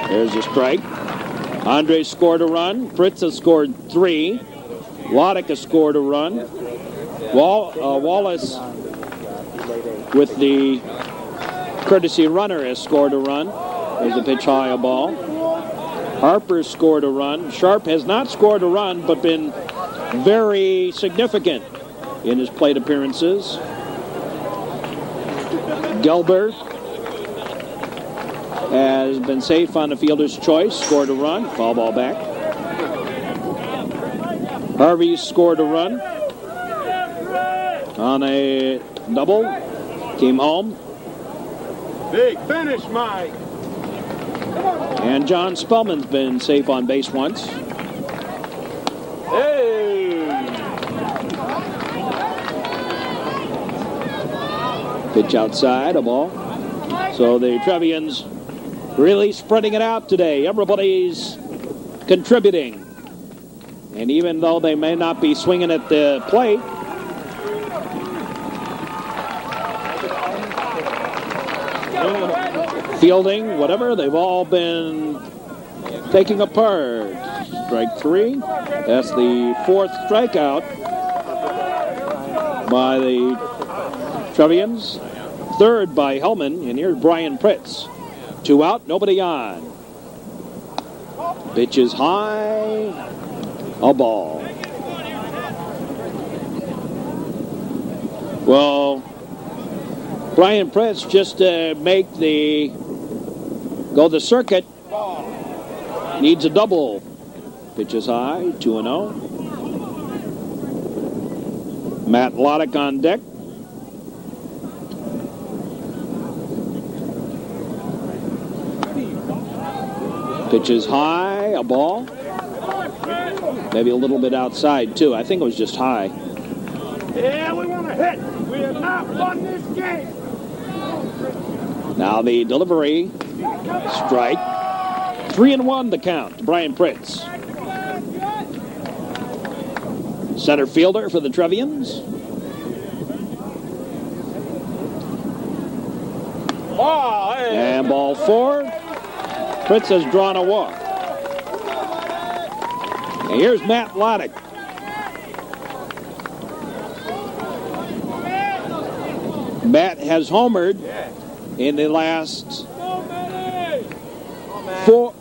There's a strike. Andre scored a run. Fritz has scored 3. Loddick has scored a run. Wallace, with the courtesy runner, has scored a run. There's a pitch high, a ball. Harper scored a run. Sharp has not scored a run, but been very significant in his plate appearances. Gelber has been safe on the fielder's choice, scored a run, foul ball back. Harvey scored a run on a double, came home. Big finish, Mike. And John Spellman's been safe on base once. Hey! Pitch outside, a ball. So the Trevians really spreading it out today. Everybody's contributing. And even though they may not be swinging at the plate, fielding, whatever, they've all been taking a part. Strike 3. That's the 4th strikeout by the Trevians. 3rd by Hellman, and here's Brian Pritz. 2 out, nobody on. Pitch is high, a ball. Well, Brian Pritz just to make go the circuit, needs a double. Pitch is high, 2-0. Matt Loddick on deck. Pitch is high, a ball. Maybe a little bit outside, too. I think it was just high. Yeah, we want to hit. We have not won this game. Now the delivery, strike. 3-1 the count to Brian Pritz. Center fielder for the Trevians. Oh, hey. And ball 4. Pritz has drawn a walk. And here's Matt Loddick. Matt has homered in the last four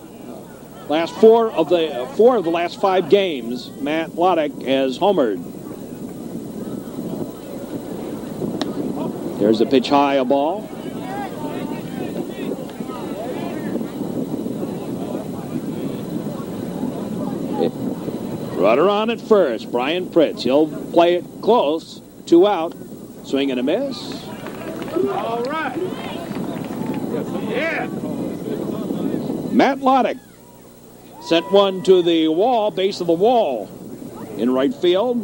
of the last 5 games. Matt Loddick has homered. There's a pitch high, a ball. Runner on at first, Brian Pritz. He'll play it close, 2 out, swing and a miss. All right. Yeah. Matt Loddick sent one to the wall, base of the wall, in right field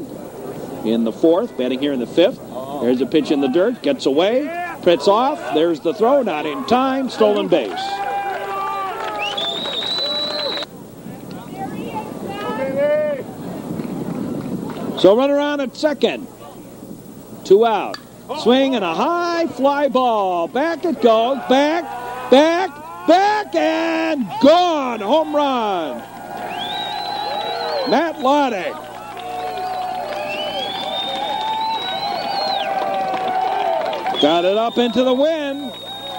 in the 4th, batting here in the 5th. There's a pitch in the dirt, gets away, Pritz off, there's the throw, not in time, stolen base. So runner on at second, 2 out. Swing and a high fly ball. Back it goes. Back, and gone. Home run. Matt Loddick. Got it up into the wind.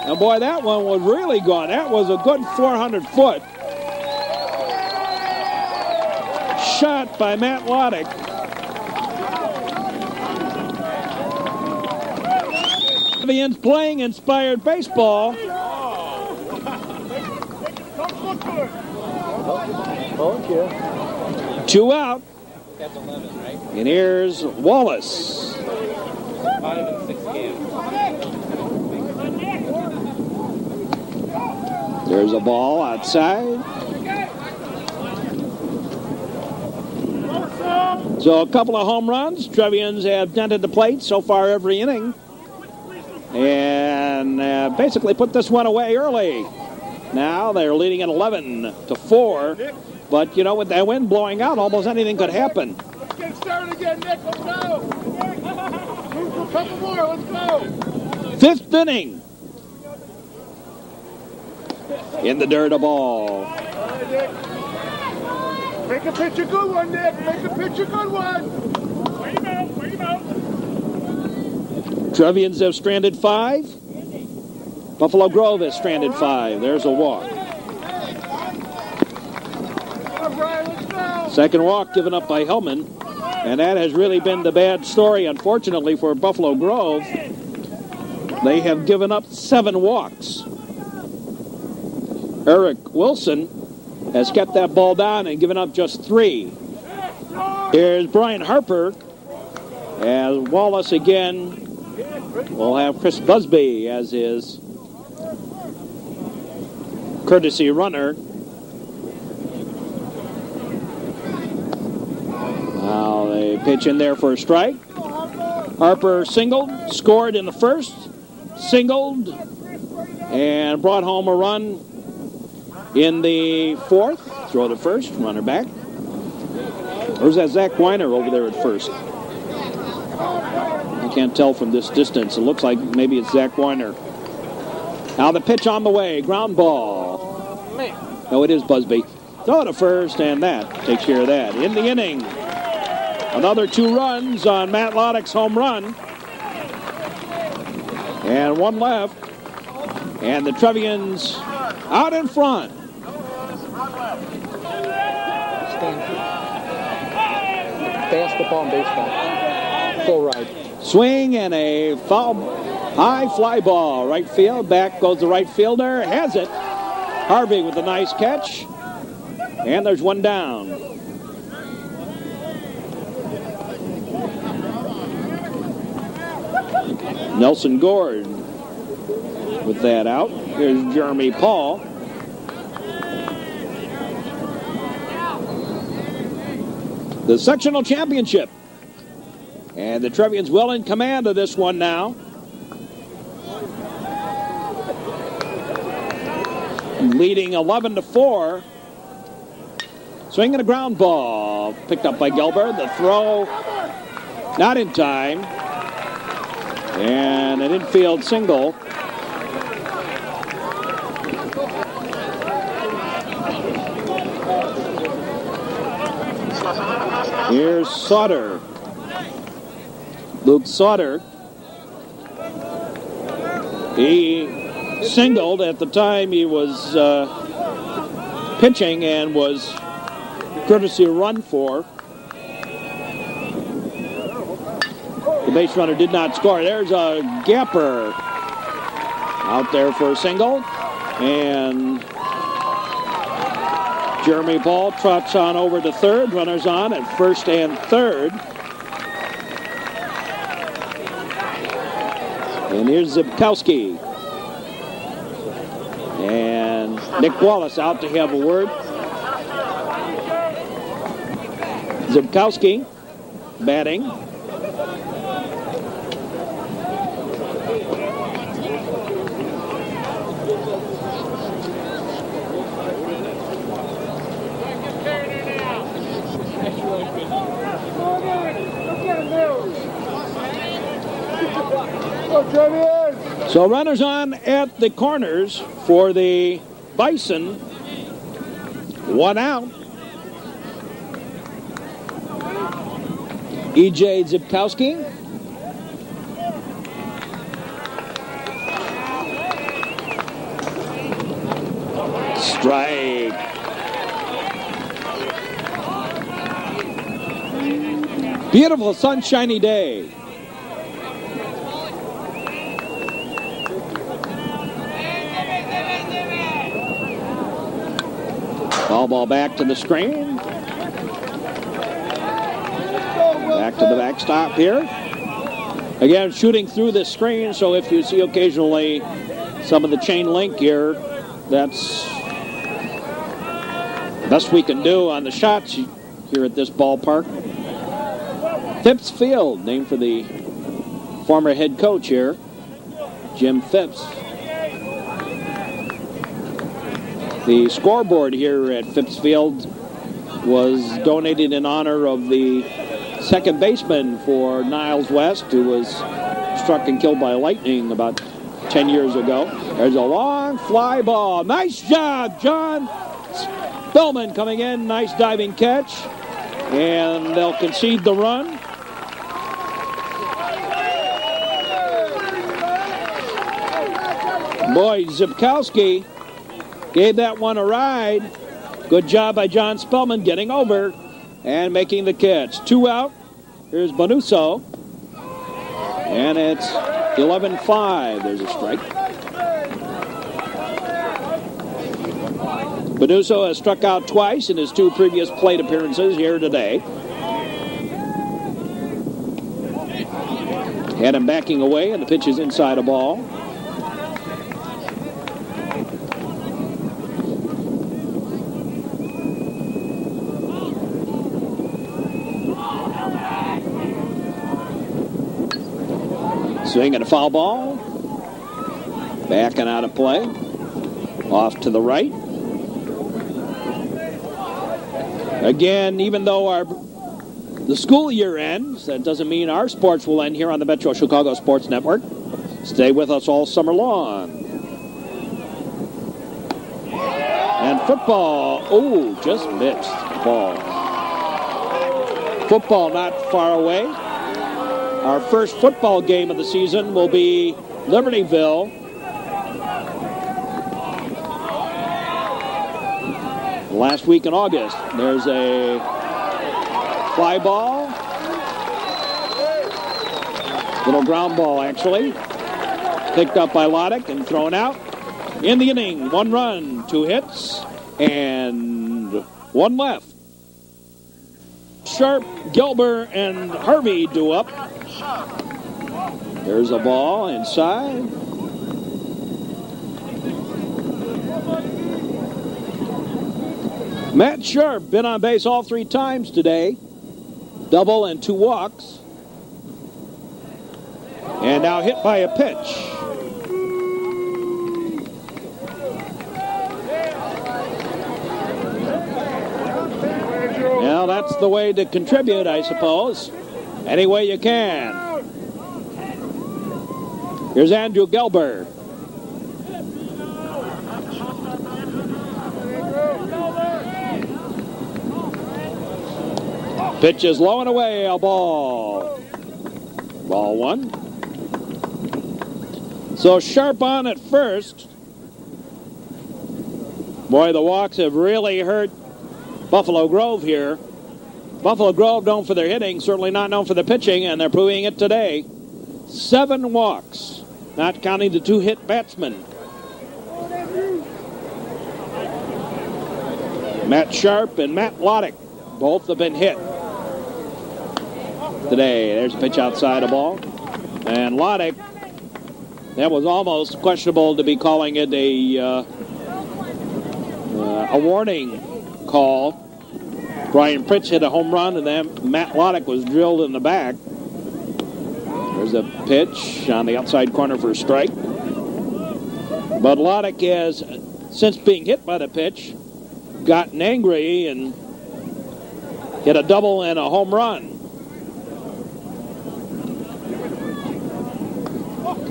And boy, that one was really gone. That was a good 400-foot shot by Matt Loddick. Trevians playing inspired baseball. 2 out. And here's Wallace. 5 and 6 games. There's a ball outside. So a couple of home runs. Trevians have dented the plate so far every inning. And basically put this one away early. Now they're leading at 11-4. But, you know, with that wind blowing out, almost anything could happen. Let's get started again, Nick. Let's go. Move for a couple more. Let's go. Fifth inning. In the dirt, a ball. All right, Nick. Make a pitch a good one, Nick. Make a pitch a good one. Where you out? Where you out? Trevians have stranded 5. Buffalo Grove has stranded 5. There's a walk. Second walk given up by Hellman. And that has really been the bad story, unfortunately, for Buffalo Grove. They have given up 7 walks. Eric Wilson has kept that ball down and given up just 3. Here's Brian Harper. As Wallace again will have Chris Busby as his courtesy runner. Now they pitch in there for a strike. Harper singled, scored in the first, singled, and brought home a run in the fourth. Throw to first, runner back. Or is that Zach Weiner over there at first? I can't tell from this distance. It looks like maybe it's Zach Weiner. Now the pitch on the way, ground ball. No, it is Busby. Throw to first, and that takes care of that. In the inning, another 2 runs on Matt Loddick's home run. And 1 left. And the Trevians out in front. Basketball and baseball. Full ride. Swing and a foul, high fly ball. Right field, back goes the right fielder. Has it. Harvey with a nice catch. And there's 1 down. Nelson Gord with that out. Here's Jeremy Paul. The sectional championship. And the Trevians well in command of this one now. Leading 11-4. Swing and a ground ball. Picked up by Gelber. The throw not in time. And an infield single. Here's Sauter. Luke Sauter. He singled at the time he was pitching and was courtesy run for. The base runner did not score. There's a gapper out there for a single. And Jeremy Paul trots on over to third. Runners on at first and third. And here's Zibkowski. And Nick Wallace out to have a word. Zibkowski batting. So runners on at the corners for the Bison. 1 out. E.J. Zibkowski. Strike. Beautiful sunshiny day. Foul ball back to the screen. Back to the backstop here. Again, shooting through the screen, so if you see occasionally some of the chain link here, that's the best we can do on the shots here at this ballpark. Phipps Field, named for the former head coach here, Jim Phipps. The scoreboard here at Phipps Field was donated in honor of the second baseman for Niles West, who was struck and killed by lightning about 10 years ago. There's a long fly ball. Nice job, John Spillman coming in. Nice diving catch. And they'll concede the run. Boy, Zipkowski gave that one a ride. Good job by John Spellman getting over and making the catch. 2 out. Here's Bonuso. And it's 11-5. There's a strike. Bonuso has struck out twice in his 2 previous plate appearances here today. Had him backing away, and the pitch is inside a ball. Swing and a foul ball. Backing out of play. Off to the right. Again, even though the school year ends, that doesn't mean our sports will end here on the Metro Chicago Sports Network. Stay with us all summer long. And football, just missed the ball. Football not far away. Our first football game of the season will be Libertyville. Last week in August. There's a fly ball. Little ground ball, actually. Picked up by Loddick and thrown out. In the inning, 1 run, 2 hits, and 1 left. Sharp, Gilbert, and Harvey do up. There's a ball inside. Matt Sharp been on base all 3 times today. Double and 2 walks. And now hit by a pitch. Well, that's the way to contribute, I suppose. Any way you can. Here's Andrew Gelber. Pitch is low and away, a ball. Ball 1. So Sharp on at first. Boy, the walks have really hurt Buffalo Grove here. Buffalo Grove known for their hitting, certainly not known for their pitching, and they're proving it today. 7 walks, not counting the 2 hit batsmen. Matt Sharp and Matt Loddick both have been hit today. There's a pitch outside a ball. And Loddick, that was almost questionable to be calling it a warning call. Brian Pritch hit a home run, and then Matt Loddick was drilled in the back. There's a pitch on the outside corner for a strike. But Loddick has, since being hit by the pitch, gotten angry and hit a double and a home run.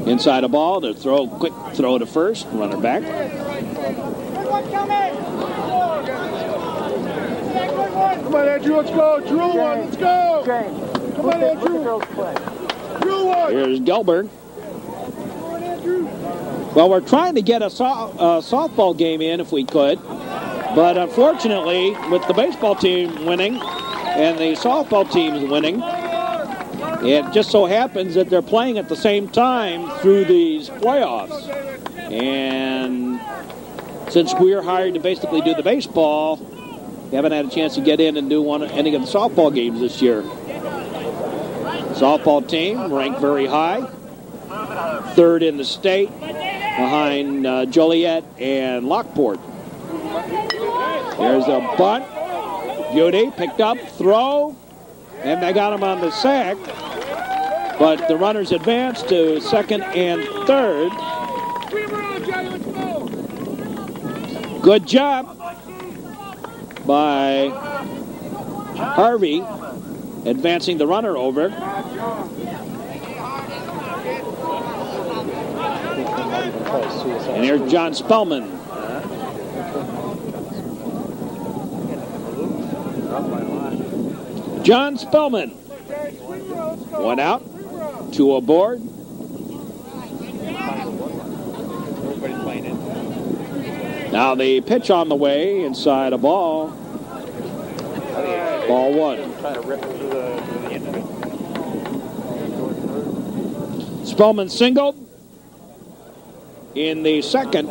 Inside a ball, to throw, quick throw to first, runner back. Come on, Andrew, let's go. Drill 1, let's go. Come on, Andrew. Drill 1. Here's Gelberg. Well, we're trying to get a softball game in if we could. But unfortunately, with the baseball team winning and the softball teams winning, it just so happens that they're playing at the same time through these playoffs. And since we're hired to basically do the baseball, we haven't had a chance to get in and do any of the softball games this year. Softball team ranked very high. Third in the state behind Joliet and Lockport. There's a bunt. Beauty picked up, throw, and they got him on the sack. But the runners advanced to second and third. Good job by Harvey advancing the runner over. And here's John Spellman. John Spellman. One out, two aboard. Now the pitch on the way, inside a ball. Ball one. Spellman singled in the second.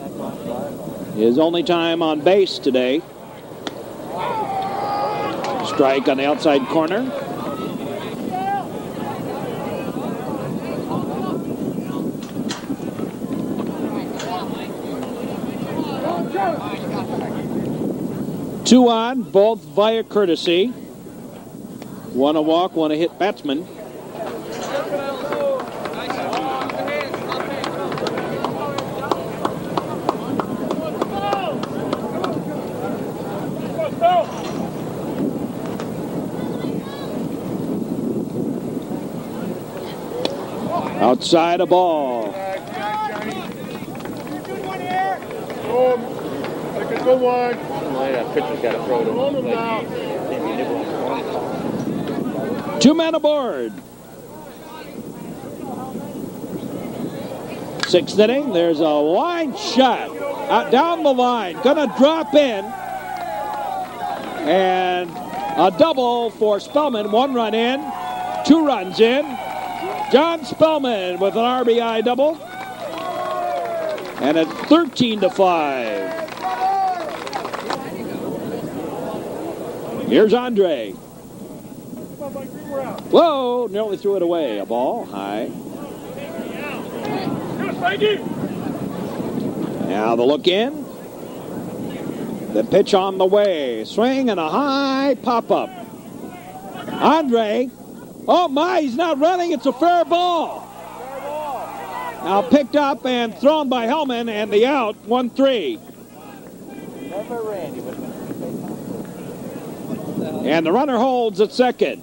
His only time on base today. Strike on the outside corner. Two on, both via courtesy. One a walk, one a hit batsman. Outside a ball. Good one. Pitcher's got to throw it. Two men aboard. Sixth inning, there's a line shot out down the line. Gonna drop in. And a double for Spellman. One run in, two runs in. John Spellman with an RBI double. And it's 13-5. Here's Andre. Whoa, nearly threw it away. A ball high. Now the look in. The pitch on the way. Swing and a high pop-up. Andre. Oh my, he's not running. It's a fair ball. Now picked up and thrown by Hellman, and the out, 1-3. And the runner holds at second.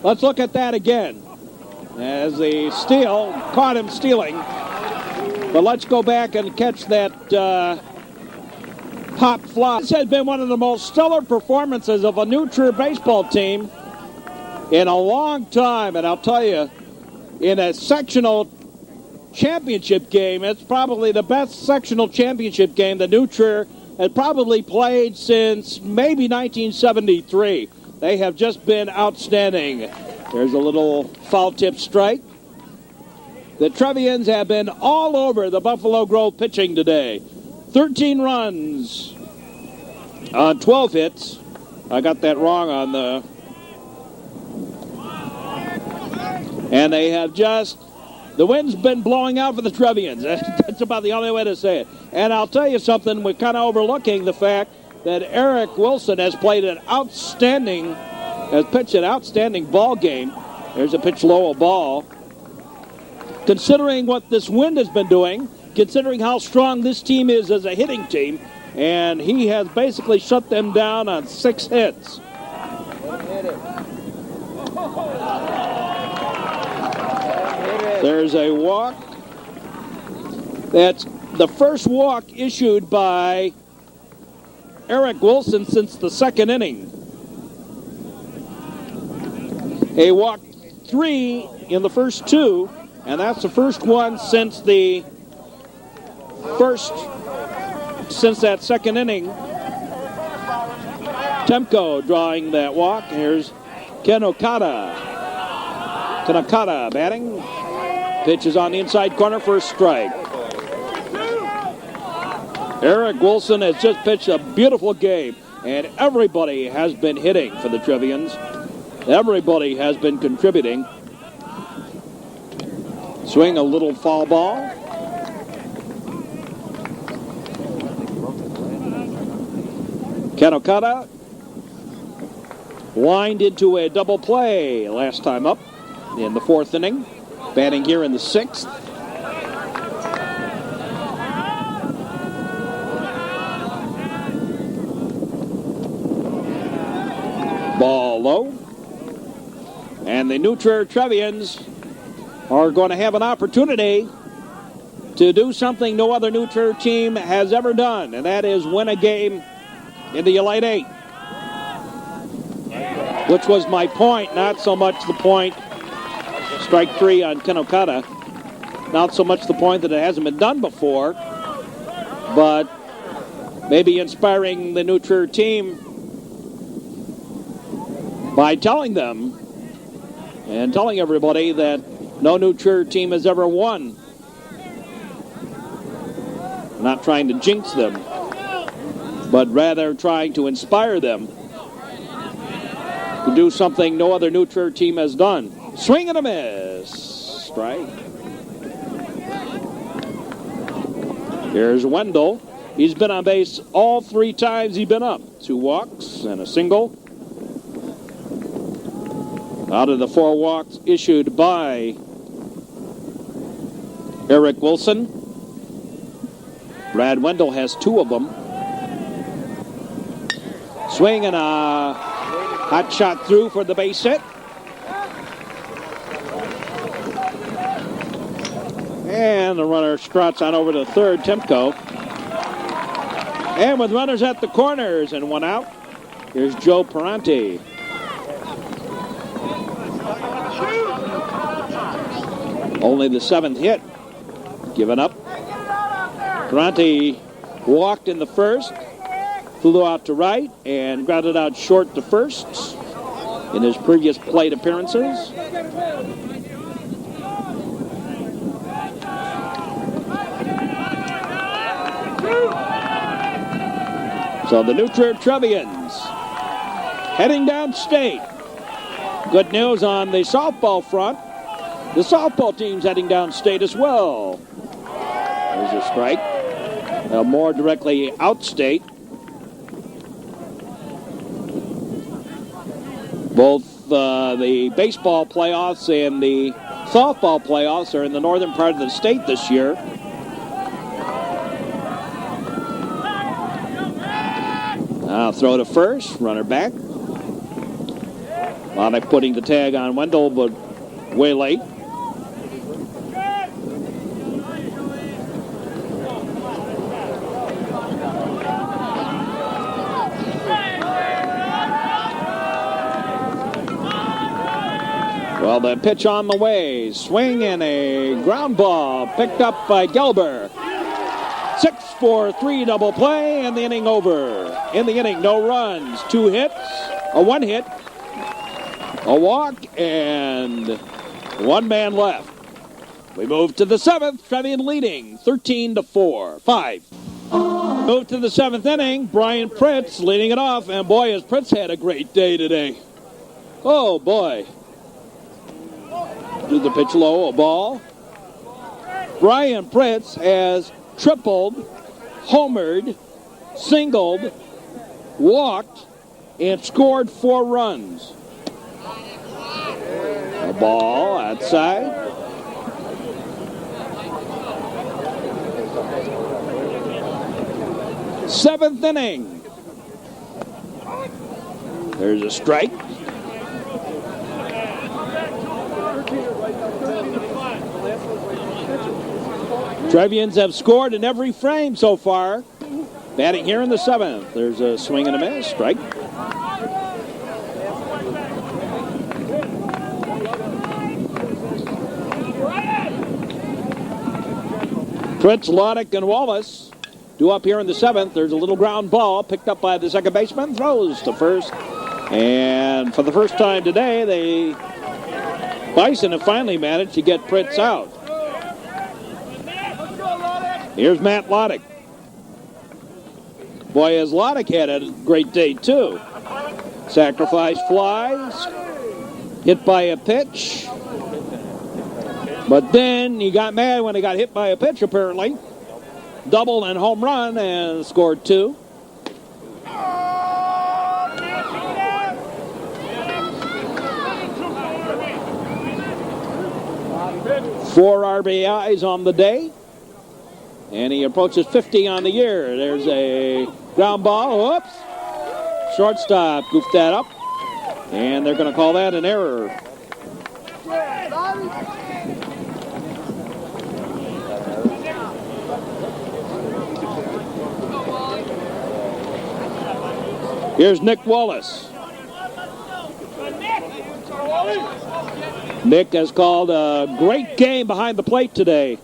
Let's look at that again. As the steal caught him stealing. But let's go back and catch that pop fly. This has been one of the most stellar performances of a new Trier baseball team in a long time. And I'll tell you, in a sectional championship game, it's probably the best sectional championship game the new Trier has probably played since maybe 1973. They have just been outstanding. There's a little foul tip strike. The Trevians have been all over the Buffalo Grove pitching today. 13 runs on 12 hits. I got that wrong on the... And they have just... The wind's been blowing out for the Trevians. That's about the only way to say it. And I'll tell you something, we're kind of overlooking the fact that Eric Wilson has pitched an outstanding ball game. There's a pitch low, a ball. Considering what this wind has been doing, considering how strong this team is as a hitting team, and he has basically shut them down on 6 hits. There's a walk. That's the first walk issued by Eric Wilson since the second inning. A walk 3 in the first 2, and that's the first one since that second inning. Temko drawing that walk. Here's Ken Okada. Tanakata batting. Pitch is on the inside corner for a strike. Eric Wilson has just pitched a beautiful game, and everybody has been hitting for the Trevians. Everybody has been contributing. Swing a little foul ball. Kenokata lined into a double play last time up in the 4th inning. Batting here in the 6th. Ball low. And the new Trier Trevians are going to have an opportunity to do something no other New Trier team has ever done, and that is win a game in the Elite 8. Which was my point, not so much the point, strike 3 on Kenokata, not so much the point that it hasn't been done before, but maybe inspiring the New Trier team by telling them and telling everybody that no New Trier team has ever won. I'm not trying to jinx them, but rather trying to inspire them to do something no other New Trier team has done. Swing and a miss. Strike. Here's Wendell. He's been on base all 3 times he's been up. 2 walks and a single. Out of the 4 walks issued by Eric Wilson, Brad Wendell has 2 of them. Swing and a hot shot through for the base hit. And the runner struts on over to third, Timko. And with runners at the corners and 1 out, here's Joe Parenti. Only the 7th hit given up. Parenti walked in the 1st, flew out to right, and grounded out short to first in his previous plate appearances. So the new Trier Trevians heading downstate. Good news on the softball front. The softball team's heading downstate as well. There's a strike. More directly outstate. Both the baseball playoffs and the softball playoffs are in the northern part of the state this year. Now throw to first, runner back. Lonick putting the tag on Wendell, but way late. Well, the pitch on the way. Swing and a ground ball picked up by Gelber. 6-4-3 double play and the inning over. In the inning, no runs, 2 hits, a 1 hit, a walk, and 1 man left. We move to the 7th, Trevian leading 13-4, 5. Move to the 7th inning, Brian Pritz leading it off, and boy, has Pritz had a great day today. Oh, boy. Do the pitch low, a ball. Brian Pritz has tripled, homered, singled, walked, and scored 4 runs. A ball outside. Seventh inning. There's a strike. Trevians have scored in every frame so far. Batting here in the 7th. There's a swing and a miss. Strike. Fritz, Lonick, and Wallace due up here in the 7th. There's a little ground ball picked up by the second baseman. Throws to first. And for the first time today, the Bison have finally managed to get Fritz out. Here's Matt Lonick. Boy, has Lonick had a great day, too. Sacrifice flies. hit by a pitch. But then he got mad when he got hit by a pitch, apparently. Double and home run and scored 2. Four RBIs on the day. And he approaches 50 on the year. There's a ground ball. Whoops. Shortstop goofed that up. And they're going to call that an error. Here's Nick Wallace. Nick has called a great game behind the plate today.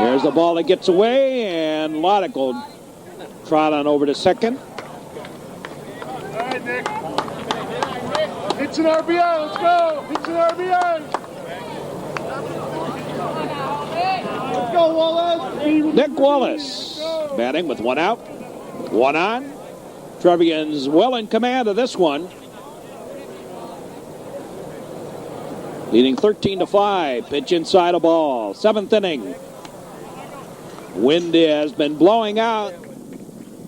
Here's the ball that gets away, and Loddick will trot on over to second. All right, Nick. It's an RBI. Let's go. It's an RBI. Let's go, Wallace. Nick Wallace batting with 1 out, 1 on. Trevians well in command of this one. Leading 13-5. Pitch inside a ball. 7th inning. Wind has been blowing out,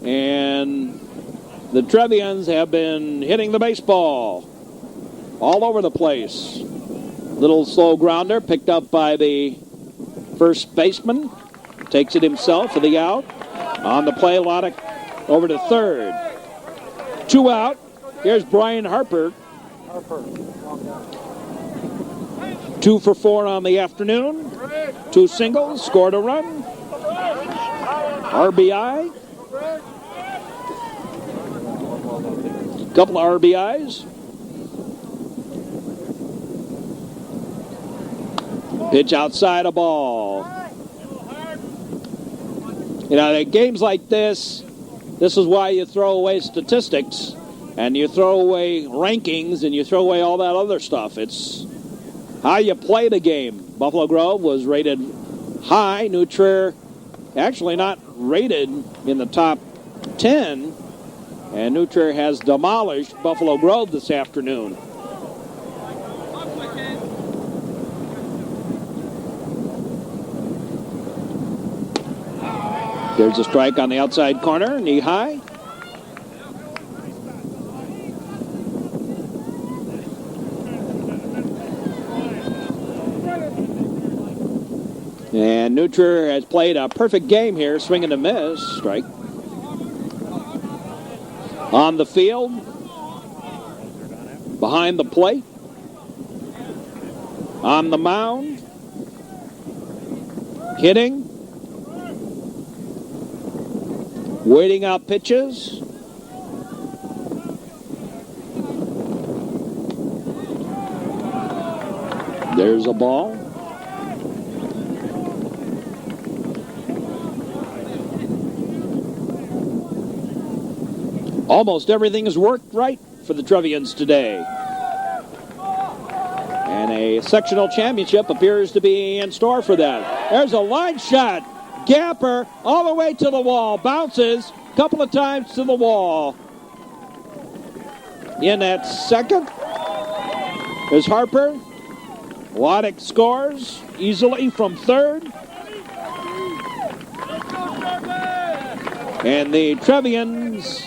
and the Trevians have been hitting the baseball all over the place. Little slow grounder picked up by the first baseman. Takes it himself for the out. On the play, Loddick over to third. 2 out. Here's Brian Harper. 2 for 4 on the afternoon. 2 singles, scored a run. RBI. Couple of RBIs. Pitch outside a ball. You know, at games like this is why you throw away statistics and you throw away rankings and you throw away all that other stuff. It's how you play the game. Buffalo Grove was rated high. New Trier actually not rated in the top 10. And New Trier has demolished Buffalo Grove this afternoon. There's a strike on the outside corner, knee high. And New Trier has played a perfect game here, swing and a miss, strike. On the field, behind the plate, on the mound, hitting, waiting out pitches. There's a ball. Almost everything has worked right for the Trevians today. And a sectional championship appears to be in store for them. There's a line shot. Gapper all the way to the wall. Bounces a couple of times to the wall. In at second is Harper. Loddick scores easily from third. And the Trevians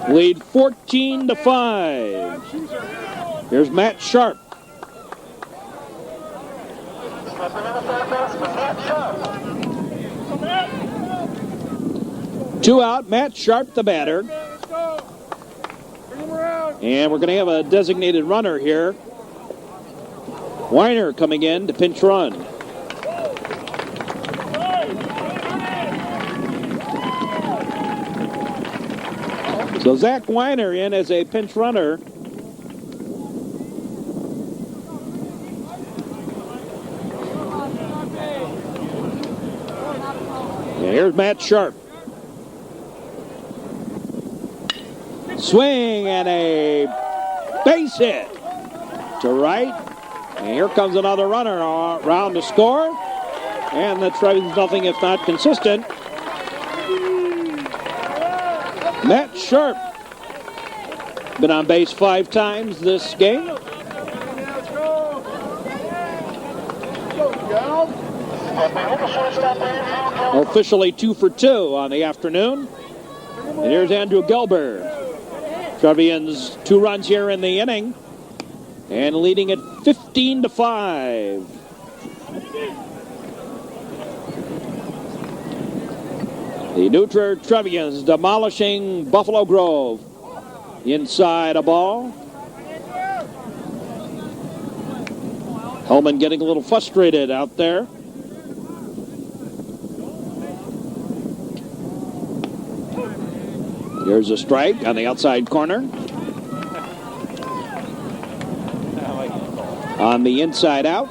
lead 14-5. Here's Matt Sharp. Two out, Matt Sharp the batter. And we're going to have a designated runner here. Weiner coming in to pinch run. So Zach Weiner in as a pinch runner. And here's Matt Sharp. Swing and a base hit to right. And here comes another runner around to score. And the Trevians nothing if not consistent. Matt Sharp. Been on base 5 times this game. Officially 2 for 2 on the afternoon. And here's Andrew Gelber. Trevians 2 runs here in the inning. And leading it 15-5. The new Trier Trevians demolishing Buffalo Grove. Inside a ball. Hellman getting a little frustrated out there. Here's a strike on the outside corner. On the inside out.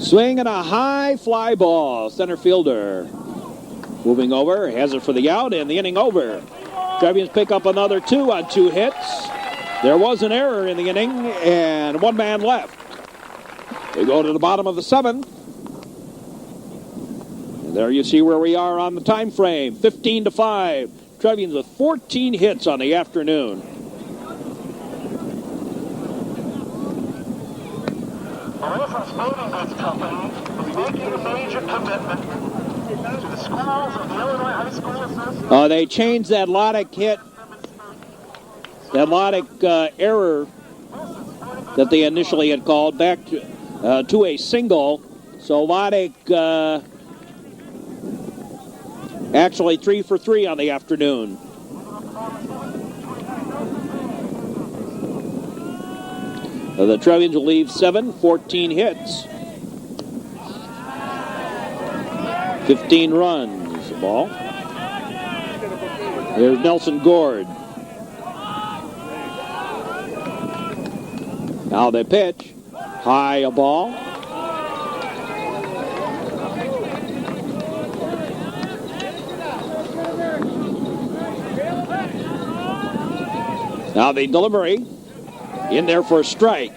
Swing and a high fly ball. Center fielder moving over, has it for the out, and the inning over. Trevians pick up another 2 on 2 hits. There was an error in the inning, and 1 man left. We go to the bottom of the 7th. And there you see where we are on the time frame, 15-5. Trevians with 14 hits on the afternoon. The Reference Moving Goods Company is making a major commitment to the schools of the Illinois High School Association. They changed that Loddick hit, that Loddick error that they initially had called back to a single. So Loddick actually 3 for 3 on the afternoon. The Trevians will leave 14 hits. 15 runs, the ball. Here's Nelson Gord. Now they pitch. High a ball. Now the delivery. In there for a strike.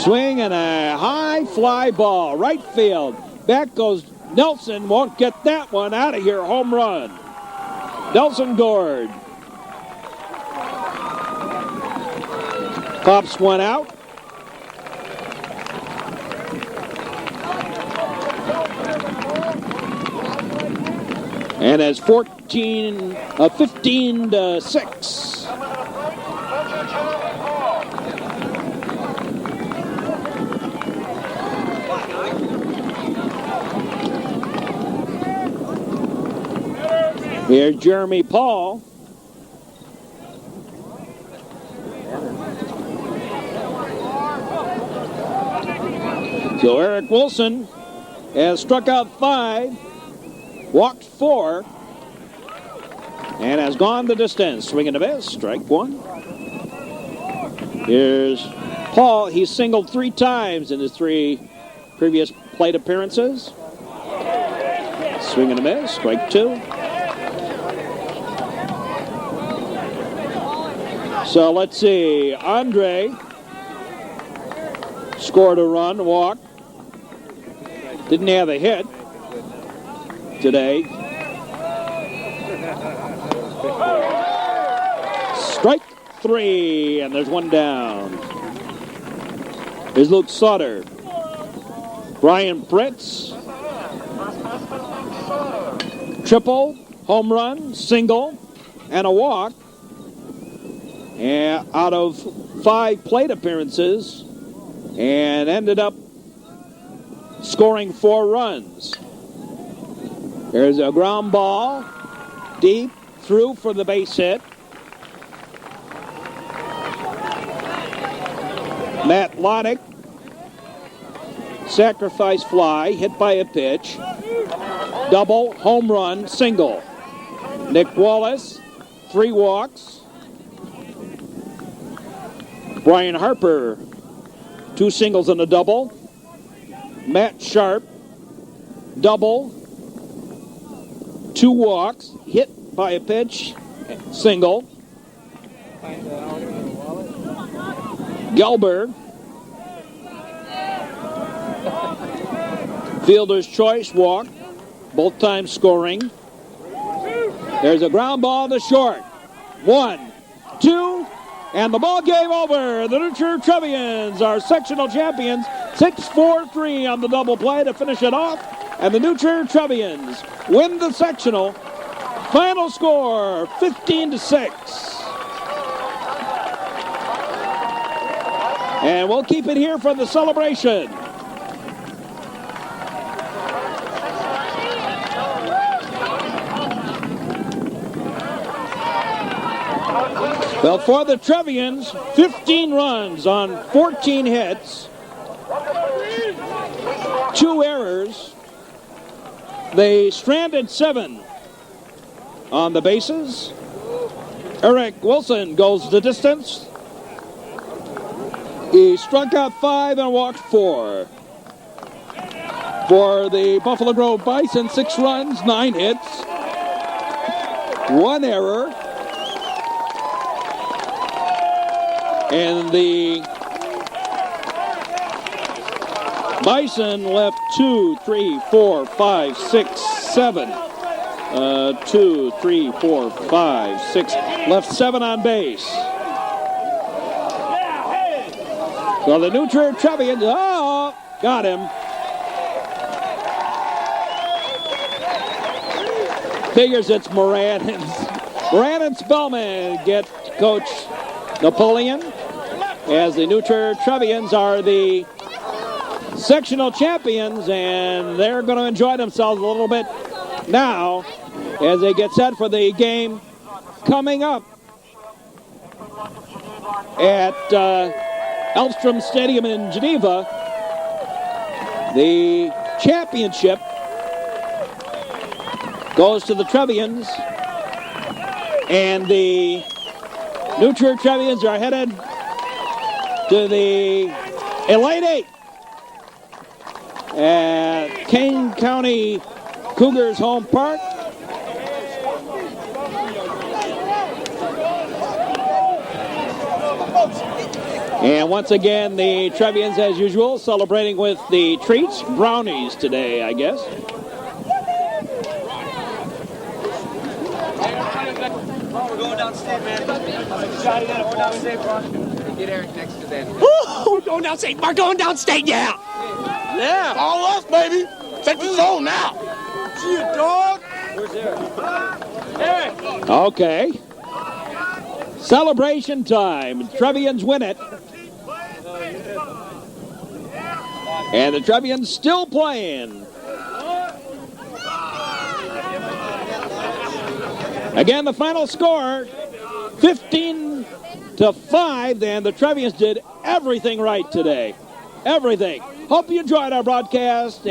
Swing and a high fly ball. Right field. Back goes Nelson. Won't get that one out of here. Home run. Nelson Gord. Pops one out. And it's 15-6. Here's Jeremy Paul. So Eric Wilson has struck out 5. Walked 4 and has gone the distance. Swing and a miss. Strike 1. Here's Paul. He's singled 3 times in his 3 previous plate appearances. Swing and a miss. Strike 2. So let's see. Andre scored a run, walked. Didn't have a hit today. Strike 3, and there's 1 down. Here's Luke Sauter. Brian Pritz. Triple, home run, single, and a walk. And out of 5 plate appearances, and ended up scoring 4 runs. There's a ground ball, deep, through for the base hit. Matt Loddick, sacrifice fly, hit by a pitch. Double, home run, single. Nick Wallace, 3 walks. Brian Harper, 2 singles and a double. Matt Sharp, double. 2 walks, hit by a pitch, single. Gelberg. Fielder's choice walk. Both times scoring. There's a ground ball to short. 1, 2, and the ball game over. The New Trier Trevians are sectional champions. 6-4-3 on the double play to finish it off. And the New Trier Trevians win the sectional. Final score, 15-6. And we'll keep it here for the celebration. Well, for the Trevians, 15 runs on 14 hits, 2 errors. They stranded 7 on the bases. Eric Wilson goes the distance. He struck out 5 and walked 4. For the Buffalo Grove Bison, 6 runs, 9 hits, 1 error. And the Bison left 2, 3, 4, 5, 6, 7. 2, 3, 4, 5, 6. Left 7 on base. So the New Trier Trevians, got him. Figures it's Moran and Spellman get Coach Napoleon, as the New Trier Trevians are the sectional champions, and they're going to enjoy themselves a little bit now as they get set for the game coming up at Elstrom Stadium in Geneva. The championship goes to the Trevians, and the New Trier Trevians are headed to the Elite Eight at Kane County Cougars home park. And once again, the Trevians, as usual, celebrating with the treats, brownies today, I guess. We're going downstate, man. Johnny, you gotta go downstate, bro. Get Eric next to that. We're going downstate. We're going downstate, yeah. Yeah. All us, baby. Take the zone now. See you, dog. Where's Eric? Eric. Okay. Celebration time. Trevians win it. And the Trevians still playing. Again, the final score, 15-5, and the Trevians did everything right today. Everything. Hope you enjoyed our broadcast.